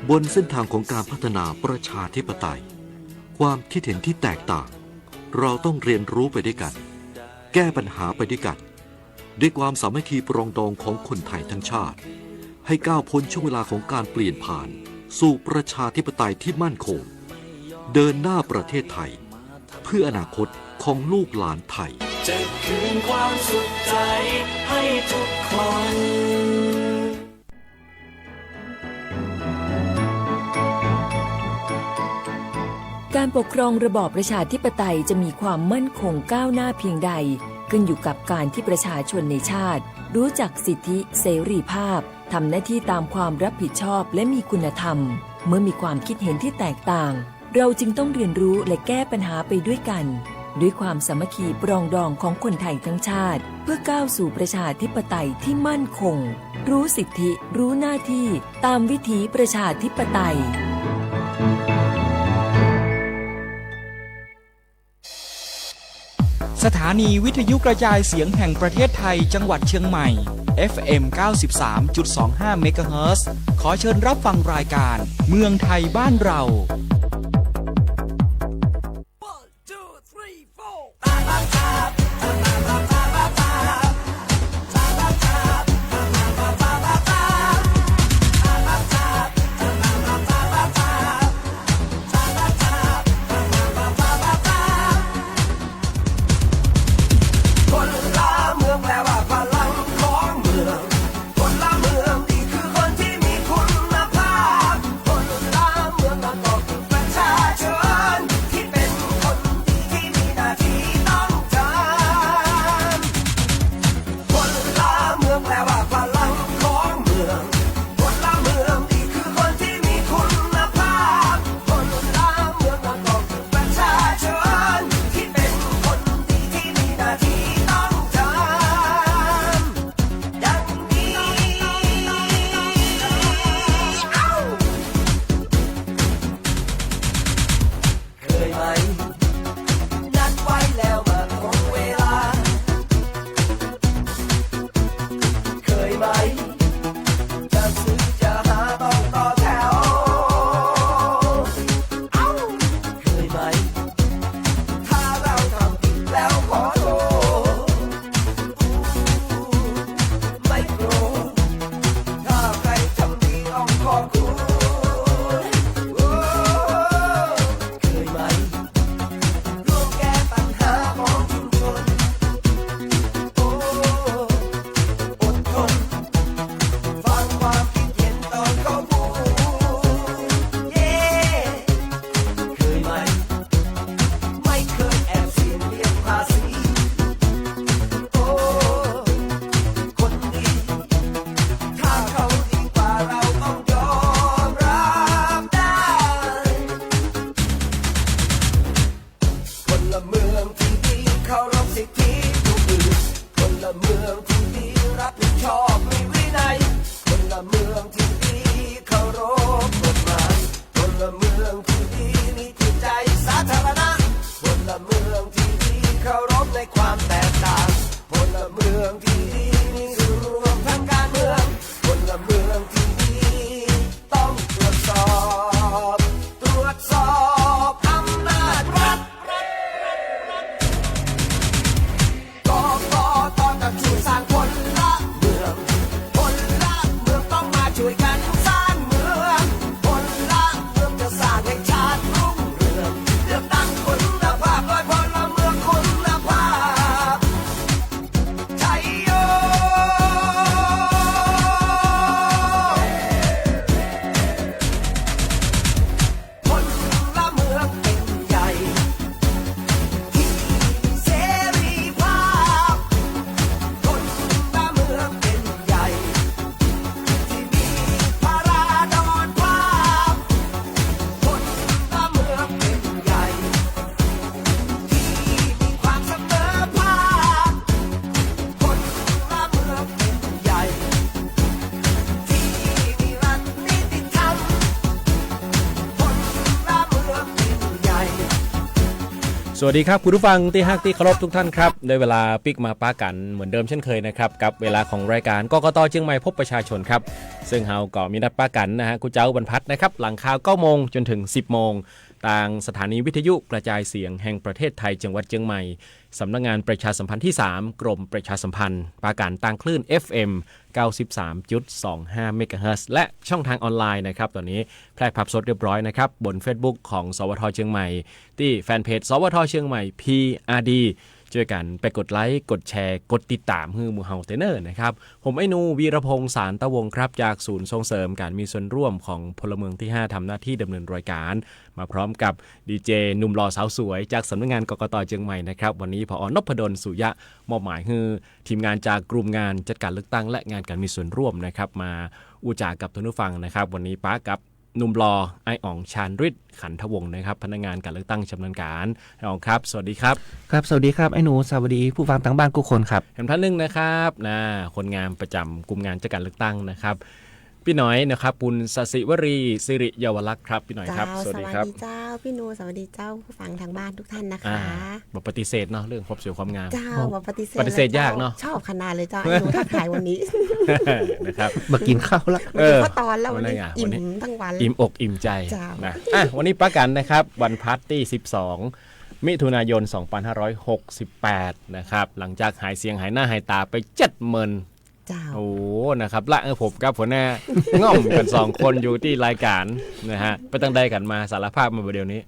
บนเส้นทางของการพัฒนาประชาธิปไตยความคิดเห็นที่แตกต่างเราต้องเรียนรู้ไปด้วยกันแก้ปัญหาไปด้วยกันด้วยความสามัคคีปรองดองของคนไทยทั้งชาติให้ก้าวพ้นช่วงเวลาของการเปลี่ยนผ่านสู่ประชาธิปไตยที่มั่นคงเดินหน้าประเทศไทยเพื่ออนาคตของลูกหลานไทยจะคืนความสุขใจให้ทุกคนการปกครองระบอบประชาธิปไตยจะมีความมั่นคงก้าวหน้าเพียงใดขึ้นอยู่กับการที่ประชาชนในชาติรู้จักสิทธิเสรีภาพทำหน้าที่ตามความรับผิดชอบและมีคุณธรรมเมื่อมีความคิดเห็นที่แตกต่างเราจึงต้องเรียนรู้และแก้ปัญหาไปด้วยกันด้วยความสามัคคีปรองดองของคนไทยทั้งชาติเพื่อก้าวสู่ประชาธิปไตยที่มั่นคงรู้สิทธิรู้หน้าที่ตามวิถีประชาธิปไตยสถานีวิทยุกระจายเสียงแห่งประเทศไทยจังหวัดเชียงใหม่ FM 93.25 เมกะเฮิรตซ์ขอเชิญรับฟังรายการเมืองไทยบ้านเรา สวัสดีครับคุณผู้ฟังที่ฮักที่เคารพทุกท่านครับได้เวลาปิกมาป้ากันเหมือนเดิมเช่นเคยนะครับกับเวลาของรายการกกตเชียงใหม่พบประชาชนครับซึ่งเฮาก็มีนัดป้ากันนะฮะคุณเจ้าบรรพัฒน์นะครับหลังข่าว9 โมงจนถึง 10 โมงทางสถานีวิทยุกระจายเสียงแห่งประเทศไทยจังหวัดเชียงใหม่สำนักงานประชาสัมพันธ์ที่ 3 กรมประชาสัมพันธ์ปาการต่างคลื่น FM 93.25 เมกะเฮิรตซ์และช่องทางออนไลน์นะครับตอนนี้แพร่ภาพสดเรียบร้อยนะครับบน Facebook ของสวทเชียงใหม่ที่แฟนเพจสวทเชียงใหม่ PRD ช่วยกันไปกดไลค์กดแชร์กดติดตามฮือหมู่เฮาเตเนอร์นะครับผมไอ้นูวีรพงษ์สารตะวงครับจากศูนย์ส่งเสริมการมีส่วนร่วมของพลเมืองที่ 5ทำหน้าที่ดำเนินรายการมาพร้อมกับดีเจหนุ่มหล่อสาวสวยจากสำนักงานกกตเชียงใหม่นะครับวันนี้ผอ.นพดลสุยะมอบหมายให้ทีมงานจากกลุ่มงานจัดการเลือกตั้งและงานการมีส่วนร่วมนะครับมาอุจากับท่านผู้ฟังนะครับวันนี้ป้ากับหนุ่มหล่อไออ่องชาญฤทธิ์ขันทวงศ์นะครับพนักงานการเลือกตั้งชำนาญการไออ่องครับสวัสดีครับครับสวัสดีครับไอ้หนูสวัสดีผู้ฟังทั้งบ้านทุกคนครับเห็นท่านหนึ่งนะครับคนงานประจำกลุ่มงานจัดการเลือกตั้งนะครับพี่หน่อยนะครับปุณศศิวรีสิริเยาวลักษณ์ครับพี่หน่อยครับสวัสดีครับเจ้าพี่นูสวัสดีเจ้าผู้ฟังทางบ้านทุกท่านนะคะบอกปฏิเสธเนาะเรื่องความสวยความงามเจ้าบอกปฏิเสธยากเนาะชอบขนาดเลยเจ้าไอ้หนูทักทายวันนี้นะครับมากินข้าวละข้าวตอนแล้ววันนี้อิ่มทั้งวันอิ่มอกอิ่มใจนะวันนี้ประกันนะครับวันพัดที่12 มิถุนายน 2568นะครับหลังจากหายเสียงหายหน้าหายตาไป70,000โอ้นะครับละผมกับหัวหน้าง่อมกัน2 คนอยู่ที่รายการนะฮะไปตั้งใดกันมาสารภาพมาประเดี๋ยวนี้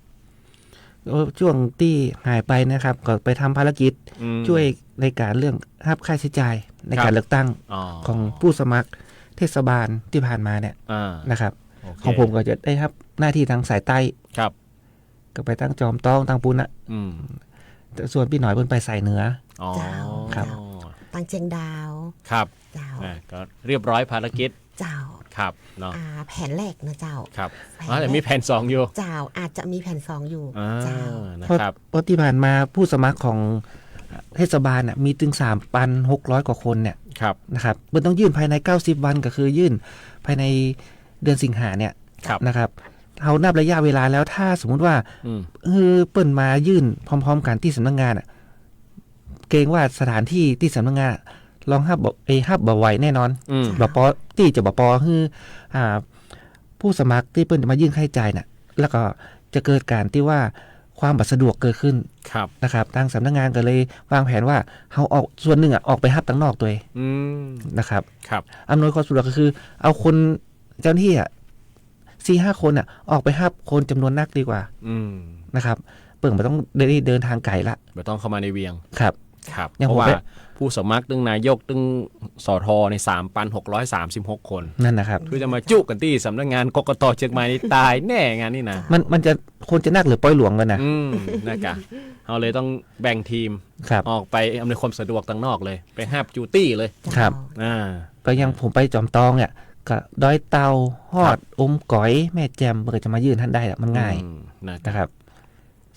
ช่วงที่หายไปนะครับก็ไปทำภารกิจช่วยในการเรื่องรับค่าใช้จ่ายในการเลือกตั้งของผู้สมัครเทศบาลที่ผ่านมาเนี่ยนะครับของผมก็จะได้รับหน้าที่ทางสายใต้ก็ไปตั้งจอมต้องตั้งปุณะส่วนพี่หน่อยเพิ่นไปสายเหนือครับตั้งเชียงดาวครับก็เรียบร้อยภารกิจเจ้าครับเนาะแผนแรกนะเจ้าครับแต่มีแผน2อยู่เจ้าอาจจะมีแผน2อยู่เจ้านะครับเพราะที่ผ่านมาผู้สมัครของเทศบาลมีถึง 3,600 กว่าคนเนี่ยนะครับมันต้องยื่นภายใน90 วันก็คือยื่นภายในเดือนสิงหาเนี่ยนะครับเขานับระยะเวลาแล้วถ้าสมมุติว่าเปิ้นมายื่นพร้อมๆกันที่สำนักงานเกรงว่าสถานที่ที่สำนักงานลองฮับบ่ไหวแน่นอนบ่ปอที่จะบ่ปอคือผู้สมัครที่เปิ้นจะมายื่นค่าใช้จ่ายน่ะแล้วก็จะเกิดการที่ว่าความบ่สะดวกเกิดขึ้นนะครับทางสำนักงานก็เลยวางแผนว่าเฮาออกส่วนหนึ่งออกไปฮับตั้งนอกตัวเองนะครับอำนวยความสะดวกก็คือเอาคนเจ้าหน้าที่4-5 คนออกไปฮับคนจำนวนนักดีกว่านะครับเปิ้นบ่ต้องเดินทางไกลละบ่ต้องเข้ามาในเวียงครับเพราะว่าผู้สมัครตึงนายกตึงสทใน 3,636 คนนั่นนะครับคือจะมาจุกันที่สำนักงานกกตเชียงใหม่นี่ตายแน่งานนี่นะมันจะคนจะนักหรือปล่อยหลวงกันนะนะครับเราเลยต้องแบ่งทีมออกไปอำนวยความสะดวกต่างนอกเลยไปฮับจูตี้เลยครับก็ยังผมไปจอมตองเนี่ยก็ดอยเตาฮอดอมก๋อยแม่แจมเปิดจะมายื่นท่านได้มันง่ายนะครับ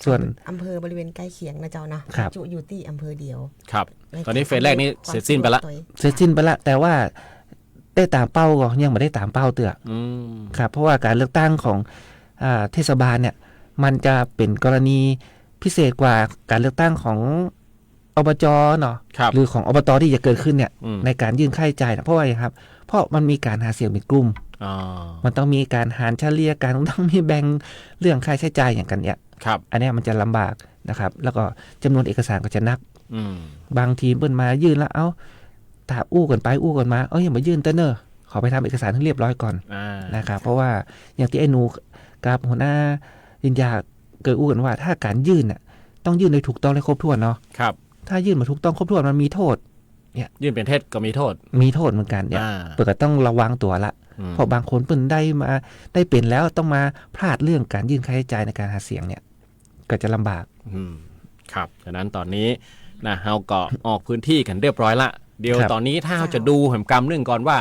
ส่วนอำเภอบริเวณใกล้เคียงนะเจ้านะจุอยู่ที่อำเภอเดียวครับตอนนี้เฟสแรกนี้เสร็จสิ้นไปละแต่ว่าได้ตามเป้าก็ยังไม่ได้ตามเป้าเตือครับเพราะว่าการเลือกตั้งของเทศบาลเนี่ยมันจะเป็นกรณีพิเศษกว่าการเลือกตั้งของอบจเนาะหรือของอบตที่จะเกิดขึ้นเนี่ยในการยื่นค่าใช้จ่ายเพราะว่าครับเพราะมันมีการหาเสียงเป็นกลุ่มมันต้องมีการหารเฉลี่ยการต้องมีแบ่งเรื่องค่าใช้จ่ายอย่างกันเนี่ยอันนี้มันจะลำบากนะครับแล้วก็จำนวนเอกสารก็จะนักบางทีเปิ้นมายื่นแล้วถามอู้กันไปอู้กันมาอย่ามายื่นเต้นเนอร์ขอไปทำเอกสารให้เรียบร้อยก่อนนะครับเพราะว่าอย่างที่ไอ้หนูกับหัวหน้ายินยาเกิดอู้กันว่าถ้าการยื่นต้องยื่นโดยถูกต้องและครบถ้วนเนาะถ้ายื่นมาถูกต้องครบถ้วนมันมีโทษเนี่ยยื่นเป็นเท็จก็มีโทษเหมือนกันเนี่ยเปิดก็ต้องระวังตัวละเพราะบางคนเปิ้นได้เป็นแล้วต้องมาพลาดเรื่องการยื่นค่าใช้จ่ายในการหาเสียงเนี่ยก็จะลำบากครับฉะนั้นตอนนี้นะเฮาก็ออกพื้นที่กันเรียบร้อยละเดี๋ยวตอนนี้ถ้าเราจะดูแหมกรรมเรื่องก่อนว่า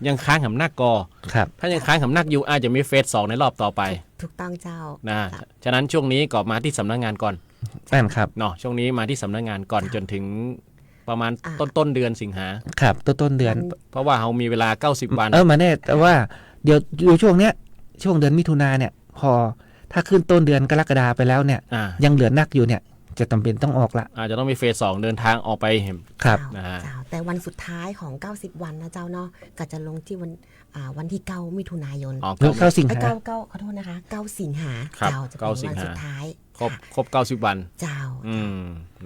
ยังค้างหำนักกอถ้ายังค้างหำนักอยู่อาจจะมีเฟส2ในรอบต่อไปถูกต้องเจ้านะฉะนั้นช่วงนี้ก็มาที่สำนักงานก่อนนั่นครับเนาะช่วงนี้มาที่สำนักงานก่อนจนถึงประมาณต้นเดือนสิงหาครับต้นเดือนเพราะว่าเรามีเวลา90 วันมาแน่แต่ว่าเดี๋ยวอยู่ช่วงเนี้ยช่วงเดือนมิถุนาเนี่ยพอถ้าขึ้นต้นเดือนกรกฎาไปแล้วเนี่ยยังเหลือนักอยู่เนี่ย จะจำเป็นต้องออกละ อาจจะต้องมีเฟส 2เดินทางออกไปเห็น ครับ เจ้า นะฮะ เจ้าแต่วันสุดท้ายของ 90 วันนะเจ้าเนาะก็จะลงที่วันที่ 9 มิถุนายน อ๋อ เข้าสิงหา 9ขอโทษนะคะ9สิงหา ครับ เจ้าจะเป็น 9สิง วัน หา สุดท้าย ครบ90 วัน เจ้า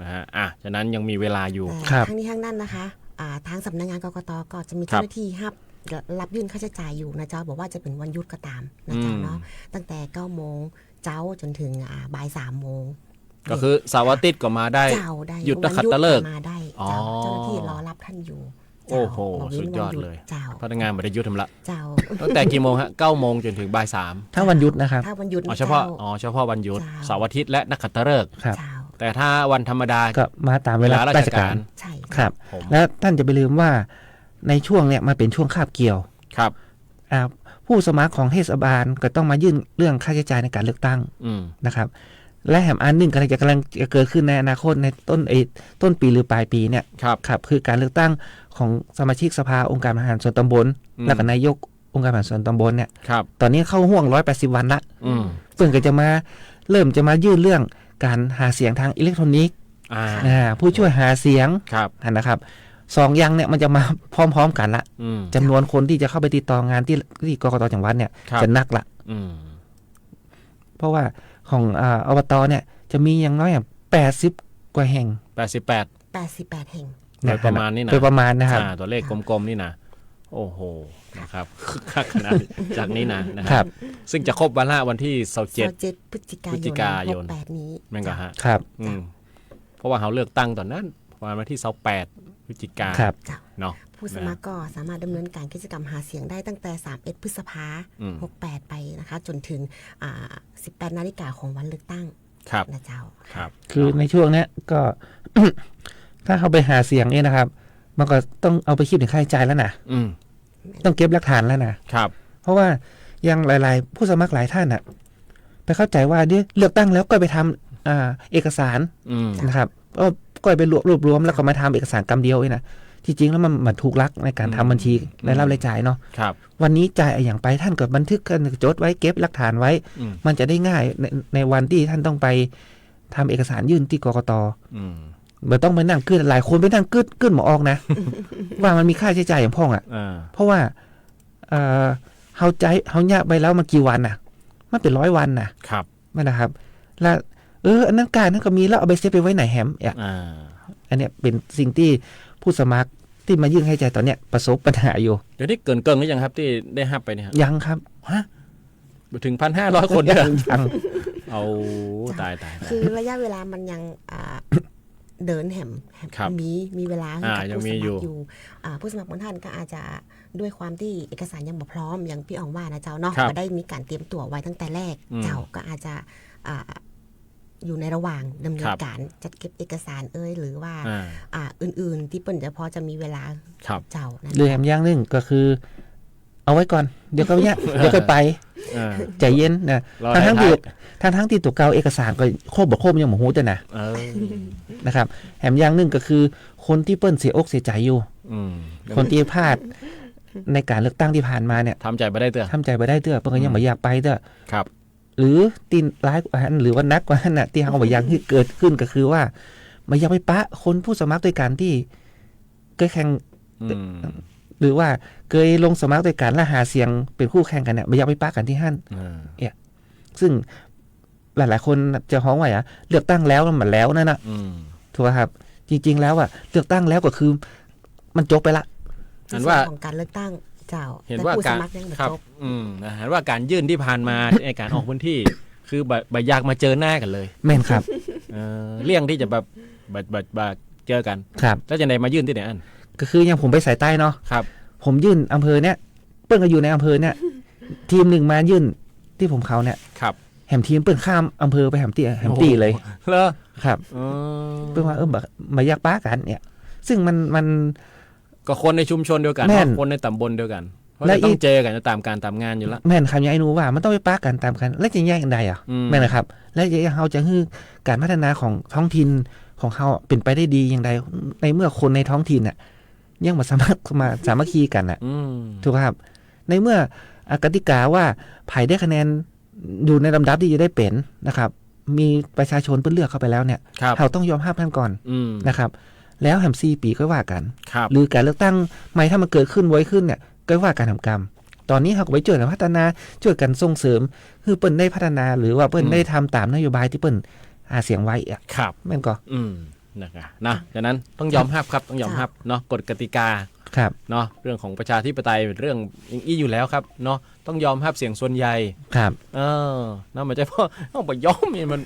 นะฮะฉะนั้นยังมีเวลาอยู่ แต่ ครับ ทั้งนี้ทั้งนั้นนะคะทางสำนักงานกกตก็จะมี ครั เจ้า บ หน้าที่รับยื่นค่าใช้จ่ายอยู่นะเจ้าบอกว่าจะเป็นวันหยุดก็ตามนะเจ้าเนาะตั้งแต่9โมงเจ้าจนถึงบ่าย3โมง ก็คือเสาร์อาทิตย์ก็มาได้ เจ้าได้ หยุดนักขัต วัน ฤกษ์ มาได้ อ๋อ เจ้าหน้าที่รอรับท่านอยู่ โอ้โห เจ้า สุดยอด วันห เลย เจ้า พนักงานไม่ได้หยุดทำละ เจ้า ตั้งแต่กี่โมงฮะ9โมงจนถึงบ่าย3 ถ้าวันหยุดนะครับ ถ้าวันหยุด อ๋อ นะ เฉพาะ จ้ เฉพาะวันหยุด เจ้า เสาร์อาทิตย์และนักขัตฤกษ์ ครับ เจ้า แต่ถ้าวันธรรมดา ก็มาตามเวลาราชการ ใช่ ครับ ผม แล้วท่านจะไปลืมว่าในช่วงเนี่ยมันเป็นช่วงคาบเกี่ยว ครับ ผู้สมัครของเทศบาลก็ต้องมายื่นเรื่องค่าใช้จ่ายในการเลือกตั้ง อืม นะครับ และแหมอันหนึ่งกำลังจะเกิดขึ้นในอนาคตในต้นปีหรือปลายปีเนี่ย ครับ ครับคือการเลือกตั้งของสมาชิกสภาองค์การบริหารส่วนตำบล แล้วก็นายกองค์การบริหารส่วนตำบลเนี่ย ครับ ตอนนี้เข้าห่วง180 วันละ อืม เพิ่งก็จะมาเริ่มจะมายื่นเรื่องการหาเสียงทางอิเล็กทรอนิกส์ ผู้ช่วยหาเสียง ครับ นะครับสองอย่างเนี่ยมันจะมาพร้อมๆกันละ อืม จำนวนคนที่จะเข้าไปติดต่องานที่กกตจังหวัดเนี่ย ครับ จะนักละ อืม เพราะว่าของอบตเนี่ยจะมีอย่างน้อย80 กว่าแห่ง 88 88 แห่ง โดยประมาณนี้นะ โดยประมาณนะครับ ตัวเลขกลมๆนี่นะโอ้โหนะครับคึกคักขนาดจากนี้นะนะ ค ค รั รับ บ ซึ่งจะครบวันละวันที่27 27 พฤศจิกา พฤศจิกายน 68 นี้ แม่งก็ฮะ ครับ อืมเพราะว่าเขาเลือกตั้งตอนนั้นประมาณวันที่28พฤศจิกา ครับ เนาะ ผู้สมัครก็สามารถดำเนินการกิจกรรมหาเสียงได้ตั้งแต่31 พฤษภา อืม 68 ไปนะคะ จนถึง18 นาฬิกาของวันเลือกตั้ง ครับ นะเจ้า ครับ คือในช่วงเนี้ยก็ ถ้าเขาไปหาเสียงเนี่ยนะครับ มันก็ต้องเอาไปคิดถึงค่าใช้จ่ายแล้วนะ อืม ต้องเก็บหลักฐานแล้วนะครับ เพราะว่ายังหลายๆ ผู้สมัครหลายท่านอ่ะไปเข้าใจว่าเดี๋ยวเลือกตั้งแล้วก็ไปทำเอกสาร อืม นะครับก็ไปรวบรวมแล้วก็มาทำเอกสารกำเดียวเองนะที่จริงแล้วมันถูกลักในการทำบัญชีรายรับรายจ่ายเนาะ ครับ วันนี้จ่ายอย่างไปท่านก็บันทึกกันจดไว้เก็บหลักฐานไว้ อืม มันจะได้ง่ายในวันที่ท่านต้องไปทำเอกสารยื่นที่กกต อืม ไม่ต้องไปนั่งกึดหลายคนไปนั่งกึดหมอออกนะ ว่ามันมีค่าใช้จ่ายอย่างพ่องอ่ะ อ่า เพราะว่าเฮายากไปแล้วมันกี่วันน่ะ มันเป็น100 วันน่ะ ครับ นั่นนะครับ แล้วอันนั้นการนั้นก็มีแล้วเอาไปเซฟไปไว้ไหนแฮมอ่ะ อ่า อันเนี้ยเป็นสิ่งที่ผู้สมัครที่มายื่นให้ใจตอนเนี้ยประสบปัญหาอยู่ เดี๋ยวนี้เกินหรือยังครับที่ได้ฮับไปเนี่ยครับ ยังครับ ถึง 1,500 คนเนี่ย ยัง เอาตาย คือระยะเวลามันยังเดินแหม ครับ มีเวลาให้กับ ยัง ผู้ มี ส อ มั ยู่ ครอยู่ผู้สมัครบางท่านก็อาจจะด้วยความที่เอกสารยังบ่พร้อมอย่างพี่อ๋องว่านะเจ้าเนาะ ครับ ก็ได้มีการเตรียมตัวไว้ตั้งแต่แรก อืม เจ้าก็อาจจะอยู่ในระหว่างดำเนิ คน รับ การจัดเก็บเอกสารหรือว่า อ่า อื่นๆ ที่เปิ้นจะพอจะมีเวลา ครับ เจ้านั่น เรื่องแฮมอย่างหนึงก็คือ เอาไว้ก่อนเดี๋ยวก็เนี้ยเดี๋ยวก็ไป อ่า ใจเย็นนะ รอ ทั้ง ท้าย ทั้งที่ตัวเก่าเอกสารก็โคบบ่โคบยังบ่ฮู้แต่นะ เออ นะครับแถมอย่างหนึงก็คือคนที่เปิ้นเสียอกเสียใจอยู่ อืม คนที่พลาดในการเลือกตั้งที่ผ่านมาเนี่ย ทำใจไม่ได้เตือ ทำใจไปได้เตื้อเพิ่นก็ยังบ่อยากไปเตื้อ ครับ หรือตีนร้ายกว่านั้นหรือว่านักกว่านั้นน่ะที่เฮาบ่อยากให้เกิดขึ้นก็คือว่าบ่อยากไปปะคนผู้สมัครด้วยกันที่เคยแข่ง อืม หรือว่าเคยลงสมัครด้วยกันและหาเสียงเป็นคู่แข่งกันเนี่ยบ่อยากไปปะกันที่หั่น อ่า ซึ่งหลายๆคนจะฮ้องว่าเลือกตั้งแล้วมันแล้วนั่นน่ะ อืม ถูกป่ะครับ จริงๆแล้วเลือกตั้งแล้วก็คือมันจบไปละ เห็นว่า ในส่ของการเลือกตั้งเจ้า เห็นว่า แต่ผู้ส การ มัครยังไม่ ครับ จบ เห็นว่าการยื่นที่ผ่านมา ในการออกพื้นที่ คือแบบอยากมาเจอหน้ากันเลย แม่นครับ เลี่ยงที่จะแบบเจอกัน ครับ แล้วจะไหนมายื่นที่ไหนอัน ก็คืออย่างผมไปสายใต้เนาะ ครับ ผมยื่นอำเภอเนี่ยเปิ้ลก็อยู่ในอำเภอเนี่ย ทีมหนึ่งมายื่นที่ผมเขาเนี่ย ครับ แหมทีมเปิ้ลข้ามอำเภอไปแหมตีเลย เหรอ ครับ อ๋อ เปิ้ลว่ามาอยากป้ากันเนี่ย ซึ่งมัน ก็คนในชุมชนเดียวกัน แม่น คนในตำบลเดียวกันเพราะ และ จะต้ อี อก งเจอกันจะตามการตามงานอยู่แล้ว แม่นคำยังไอ้หนูว่ามันต้องไปป้ากันตามกัน แล้วจะแยกกันได้อ่ะ อืม แม่นนะครับ และยังเขาจะให้การพัฒนาของท้องถิ่นของเขาเป็นไปได้ดีอย่างไรในเมื่อคนในท้องถิ่นน่ะยังมาสามัคคีกันน่ะ อืม ถูกไหมครับ ในเมื่อกติกาว่าไผ่ได้คะแนนอยู่ในลำดับที่จะได้เป็นนะครับ มีประชาชนเปิ้นเลือกเข้าไปแล้วเนี่ย ครับ เราต้องยอมรับท่านก่อน อืม นะครับแล้วแหม4 ปีก็ว่ากัน ครับ หรือการเลือกตั้งใหม่ถ้ามันเกิดขึ้นไว้ขึ้นเนี่ยก็ว่าการทำกรรม ตอนนี้เราก็ไปช่วยกันพัฒนาช่วยกันส่งเสริมคือเปิ้นได้พัฒนาหรือว่าเปิ้นได้ทำตามนโยบายที่เปิ้นหาเสียงไว้อะ ครับ แม่นก็ นะครับนะดังนั้นต้องยอมรับครับต้องยอมรับเนาะกฎกติกา ครับ เนาะเรื่องของประชาธิปไตยเป็นเรื่องอย่างอี้อยู่แล้วครับเนาะต้องยอมรับเสียงส่วนใหญ่ ครับ น่ามันจะเพราะต้องไปยอมนี่มัน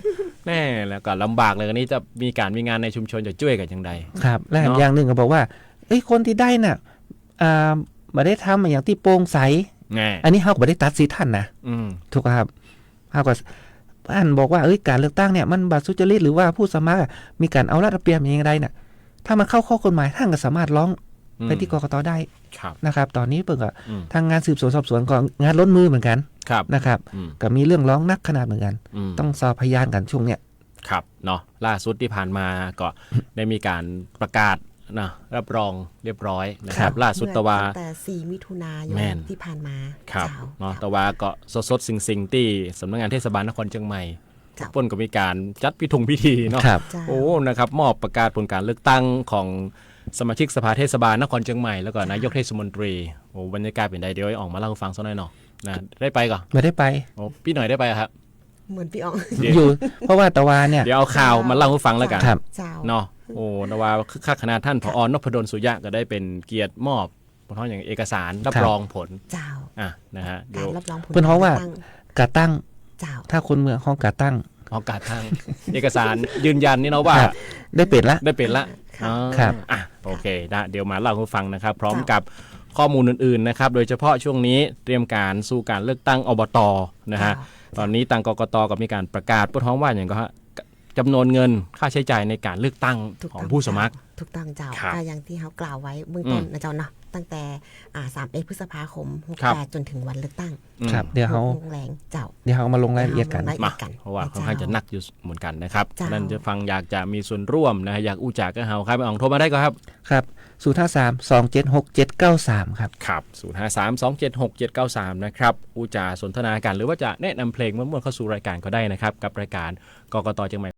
แน่แล้วก็ลำบากเลยอันนี้จะมีงานในชุมชนจะช่วยกันยังไง ครับและ เนาะ อย่างหนึ่งก็บอกว่าเอ้ยคนที่ได้น่ะมาได้ทำอย่างที่โปร่งใส แง่ อันนี้เขาก็ไม่ได้ตัดสิทธิ์ท่านนะ อืม ถูกครับเขาก็ท่านบอกว่าเอ้ยการเลือกตั้งเนี่ยมันบัตรสุจริตหรือว่าผู้สมัครอะมีการเอารัดเอาเปรียบอย่างไรน่ะถ้ามันเข้าข้อกฎหมายท่านก็สามารถร้องไปที่กกตได้ ครับ นะครับ ตอนนี้เปิ่งก็ อืม ทางงานสืบสวนสอบสวนก็งานล้นมือเหมือนกัน ครับ นะครับ อืม ก็มีเรื่องร้องนักขนาดเหมือนกัน ม ต้องสอบพยานกันช่วงเนี้ย ครับเนาะล่าสุดที่ผ่านมาก็ ได้มีการประกาศนะรับรองเรียบร้อยนะครับล่าสุดตะวา ตั้งแต่4 มิถุนายน แม่น ที่ผ่านมา ครับ เจ้า เนาะตะวาก็สดๆสิ่งที่สำนักงานเทศบาลนครเชียงใหม่ เจ้า ป้นก็มีการจัดพิธีเนาะ ครับ เจ้า โอ้นะครับมอบประกาศผลการเลือกตั้งของสมาชิกสภาเทศบาลนครเชียงใหม่แล้วก็นายกเทศมนตรีโอ้บรรยากาศเป็นไงเดี๋ยวให้ออกมาเล่าให้ฟังสักหน่อยเนาะนะได้ไปก่อน ไม่ได้ไป โอ้พี่หน่อยได้ไปอะครับ เหมือนพี่อ๋อง เดี๋ยว อยู่ เพราะว่าตะวาเนี่ย เดี๋ยวเอาข่าวมาเล่าให้ฟังแล้วกัน ครับ เจ้า เนาะโอ้นว่าคึกคักขนาดท่านผอนพดลสุยะก็ได้เป็นเกียรติมอบเพราะอย่างเอกสารรับรองผล เจ้า นะฮะเดี๋ กา ยว รรับรองผล เพิ่นเพราะว่า ตั้ง กาตั้ง เจ้า ถ้าคนเมืองห้องกาตั้ง เอาการทาง เอกสารยืนยันนี่เนาะว่า ครับ ได้เป็ดละ ได้เป็นละ ครับ อ๋อ ครับ โอเคนะเดี๋ยวมาเล่าให้ฟังนะครับ พร้อมกับข้อมูลอื่นๆนะครับ โดยเฉพาะช่วงนี้เตรียมการสู่การเลือกตั้งอบตนะฮะ ตอนนี้ทางกกตก็มีการประกาศพูดท้องว่าอย่างก็ฮะจำนวนเงินค่าใช้จ่ายในการเลือกตั้ง ถูก ของ ต้อง ผู้สมัคร ถูกต้องเจ้า ครับ ก็อย่างที่เขากล่าวไว้เบื้องต้น อืม นะเจ้าเนาะตั้งแต่31 พฤษภาคม ครับ 68จนถึงวันเลือกตั้ง ครับเดี๋ยวเขา 6 โมงแรงเจ้า มาลงรายละเอียดกัน ลงรายละ มา เอียดกัน เพราะว่า นะ ค่อนข้างจะหนักอยู่เหมือนกันนะครับ เจ้า นั่นจะฟังอยากจะมีส่วนร่วมนะฮะอยากอู้จากก็เฮาครับไปอ่องโทรมาได้ก็ครับ ครับ053 276 793ครับ ครับ053276793นะครับอู้จาสนทนากันหรือว่าจะแนะนำเพลงม้วนๆเข้าสู่รายการก็ได้นะครับกับรายการกกตเชียงใหม่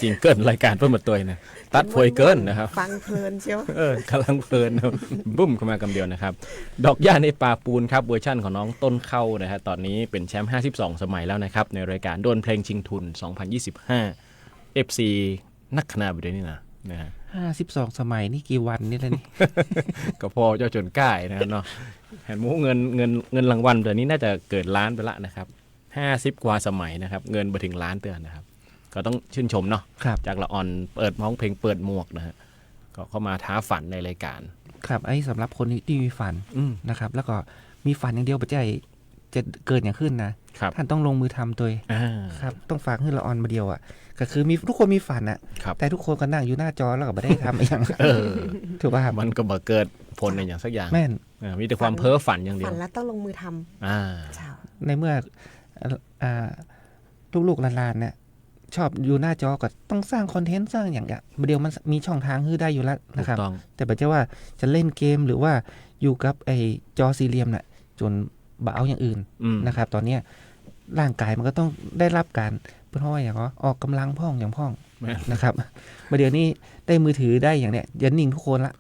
จริงเกินรายการเพิ่มมาตัวนะตัดพวยเกินนะครับ ฟังเพลินเชียว กำลังเพลินนะบุ้มเข้ามากำเดียวนะครับดอกหญ้าในป่าปูนครับเวอร์ชั่นของน้องต้นเข้านะฮะตอนนี้เป็นแชมป์52 สมัยแล้วนะครับในรายการดวลเพลงชิงทุน 2025 FC นักขนาดไปด้วยนี่นะฮะ 52 สมัยนี่กี่วันนี่เลยนี่ ก็พอเจ้าจนใกล้นะครับเนาะเห็นมูเงินรางวัลแต่นี้น่าจะเกิดล้านไปละนะครับ50 กว่าสมัยนะครับเงินไปถึงล้านเตือนนะครับก็ต้องชื่นชมเนาะ ครับ จากละออนเปิดร้องเพลงเปิดหมวกนะฮะก็เข้ามาท้าฝันในรายการ ครับไอ้สำหรับคนที่มีฝัน อืม นะครับ แล้วก็มีฝันอย่างเดียวปัจจัยจะเกิดอย่างขึ้นนะครับ ท่านต้องลงมือทำตัวเอง อ่า ครับต้องฝากให้ละออนมาเดียวอ่ะก็คือมีทุกคนมีฝันอ่ะ ครับ แต่ทุกคนก็นั่งอยู่หน้าจอแล้วก็ไม่ได้ทำอะไรอย่าง ถูกป่ะครับ มันก็บ่เกิดผลในอย่างสักอย่าง แม่น มีแต่ความเพ้อฝันอย่างเดีย ฝั วน แล้วต้องลงมือท อ่า ำเจ้า ในเมื่อลูกๆหลานๆเนี่ยชอบอยู่หน้าจอก็ต้องสร้างคอนเทนต์สร้างอย่างเงี้ยเดียวมันมีช่องทางให้ได้อยู่แล้ว ถู นะ ก ครับ ต้อง แต่ปัจจัยว่าจะเล่นเกมหรือว่าอยู่กับไอ้จอสี่เหลี่ยมน่ะจนบ่เอาอย่างอื่น อืม นะครับ ตอนเนี้ยร่างกายมันก็ต้องได้รับการเพื่อว่าอย่างก็ออกกำลังพ่องอย่างพ่อง แม่น นะครับมาเดี๋ยวนี้ได้มือถือได้อย่างเนี้ยยันนิ่งทุกคนละ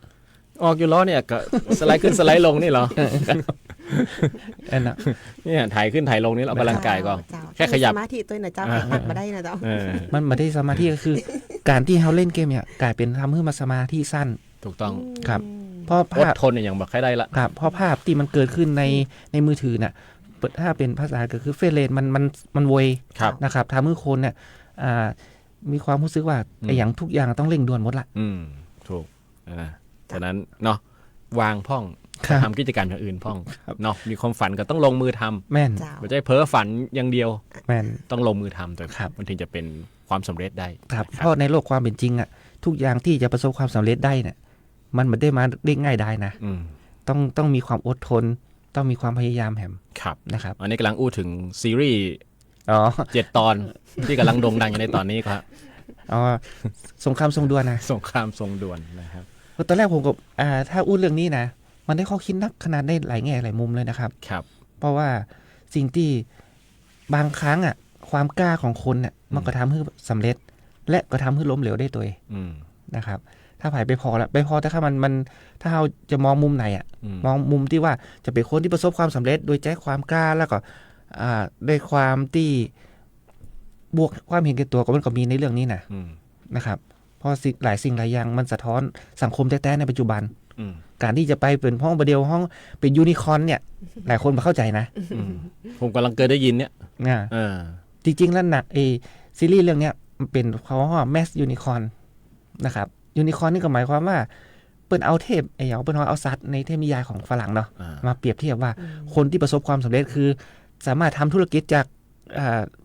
ออกอยู่ล้อเนี่ยก็สไลด์ขึ้นสไลด์ลงนี่เหรอ อันน่ะ เนี่ยถ่ายขึ้นถ่ายลงนี่เราออกกำลังกายก็ เจ้า แค่ขยับ สมาธิตัวหน่อยเจ้าให้อัดมาได้นะเจ้า เออ มันมาได้สมาธิก็คือ การที่เขาเล่นเกมเนี่ยกลายเป็นทำให้มาสมาธิสั้น ถูกต้อง ครับ เพราะ อ ภา ด พ ทนเนี่ยอย่างบอกใครได้ละ ครับเพราะภาพที่มันเกิดขึ้นในมือถือน่ะถ้าเป็นภาษาก็คือเฟรนเรทมันไว ครับ นะครับทำให้คนเนี่ยมีความรู้สึกว่าไอ้อย่างทุกอย่างต้องเร่งด่วนหมดละ ถูกฉะนั้นเนาะวางพ่อง ครับ ทำกิจกรรมอย่างอื่นพ่องเนาะมีความฝันก็ต้องลงมือทำ แม่น เจ้า ไม่ใช่เพ้อฝันอย่างเดียว แม่น ต้องลงมือทำแต่ ครับ มันถึงจะเป็นความสำเร็จได้ ครับ นะ เพราะในโลกความเป็นจริงอ่ะทุกอย่างที่จะประสบความสำเร็จได้เนี่ยมันไม่ได้มาได้ง่ายได้นะ อืม ต้องมีความอดทน ต้องมีความพยายามแหม ครับ นะครับ อันนี้กำลังอู้ถึงซีรีส์ อ๋อ 7 ตอนที่กำลังโด่งดังอยู่ในตอนนี้ครับ อ๋อสงครามทรงดวนนะ สงครามทรงด่วนนะครับ ตอนแรกผมกับถ้าอู้เรื่องนี้นะมันได้ข้อคิดนักขนาดได้หลายแง่หลายมุมเลยนะครับ ครับ เพราะว่าสิ่งที่บางครั้งอ่ะความกล้าของคนเนี่ยมันก็ทำให้สำเร็จ และก็ทำให้ล้มเหลวได้ตัวเอง อืม นะครับ ถ้าผ่ายไปพอละไปพอแต่ถ้ามันถ้าเราจะมองมุมไหนอ่ะ อืม มองมุมที่ว่าจะเป็นคนที่ประสบความสำเร็จ โดยใจความกล้าแล้วก็ด้วยความที่บวกความเห็นแก่ตัวก็มันก็มีในเรื่องนี้นะ อืม นะครับเพราะหลายสิ่งหลายอย่างมันสะท้อนสังคมแท้ๆในปัจจุบัน อืม การที่จะไปเป็นห้องประเดียวห้องเป็นยูนิคอร์นเนี่ยหลายคนมาเข้าใจนะ อืมผมกำลังเคยได้ยินเนี่ย อ่า เออ จริงๆแล้วหนักซีรีส์เรื่องเนี้ยมันเป็นเขาว่าแมสยูนิคอร์นนะครับยูนิคอร์นนี่ก็หมายความว่าเปิ้นเอาเทพเปิ้นเอาสัตว์ในเทพนิยายของฝรั่งเนาะ อ่า มาเปรียบเทียบว่าคนที่ประสบความสำเร็จคือ สามารถทำธุรกิจจาก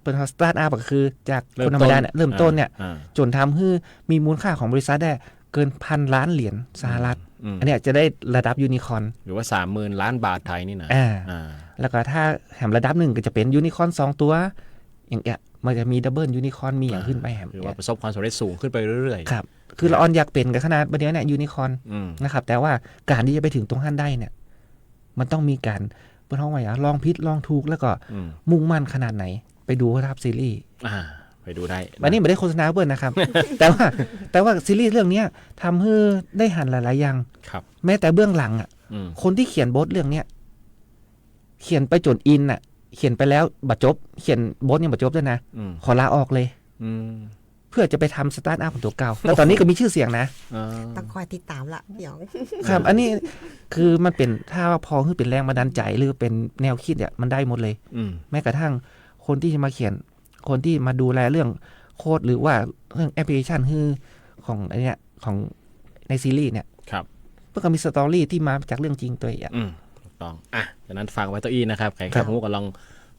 เปิ้นสตาร์ทอัพก็คือจากคนธรรมดาเนี่ยเริ่มต้นเนี่ย อ่า จนทำให้มีมูลค่าของบริษัทได้เกิน1,000 ล้านเหรียญสหรัฐ อืม อันเนี้ยจะได้ระดับยูนิคอร์น หรือว่า 30,000 ล้านบาทไทยนี่นะ อ่า อ่า แล้วก็ถ้าแหมระดับหนึ่งก็จะเป็นยูนิคอร์น2 ตัว อย่างเงี้ยมันจะมีดับเบิลยูนิคอร์นมีอย่างขึ้นไปแหม หรือว่าประสบความสำเร็จสูงขึ้นไปเรื่อย ครับคือละออนอยากเป็นกับขนาดประเดี๋ยวเนี่ยยูนิคอร์น ๆอืม นะครับแต่ว่าการที่จะไปถึงตรงขั้นได้เนี่ยมันต้องมีการเปิ้นห้องว่าลองผิดลองถูกแล้วก็ อืม มุ่งมั่นขนาดไหน ไปดูครับซีรีส์ ไปดูได้ วันนี้ไม่ได้โฆษณาเปิ้ลนะครับ แต่ว่าซีรีส์เรื่องเนี้ยทำให้ได้หันหลายๆอย่าง ครับ แม้แต่เบื้องหลังอ่ะ อืม คนที่เขียนบทเรื่องเนี้ยเขียนไปจนอินอ่ะ เขียนไปแล้วบัดจบ เขียนบทยังบัดจบด้วยนะ อืม ขอลาออกเลย อืม เพื่อจะไปทำสตาร์ทอัพของตัวเก่า แล้วตอนนี้ก็มีชื่อเสียงนะ อ่า ต้องคอยติดตามละหยอง ครับ อันนี้คือมันเป็นถ้าพอคือเป็นแรงบันดาลใจหรือเป็นแนวคิดเนี่ยมันได้หมดเลย อืม แม้กระทั่งคนที่จะมาเขียน คนที่มาดูแลเรื่องโค้ดหรือว่าเรื่องแอปพลิเคชันคือของอันเนี้ยของในซีรีส์เนี่ย ครับ เพื่อก็มีสตอรี่ที่มาจากเรื่องจริงตัวเอง อืมถูกต้องฉะนั้นฝากไว้ตัวอีนะครับใคร ครับ หูก็ลอง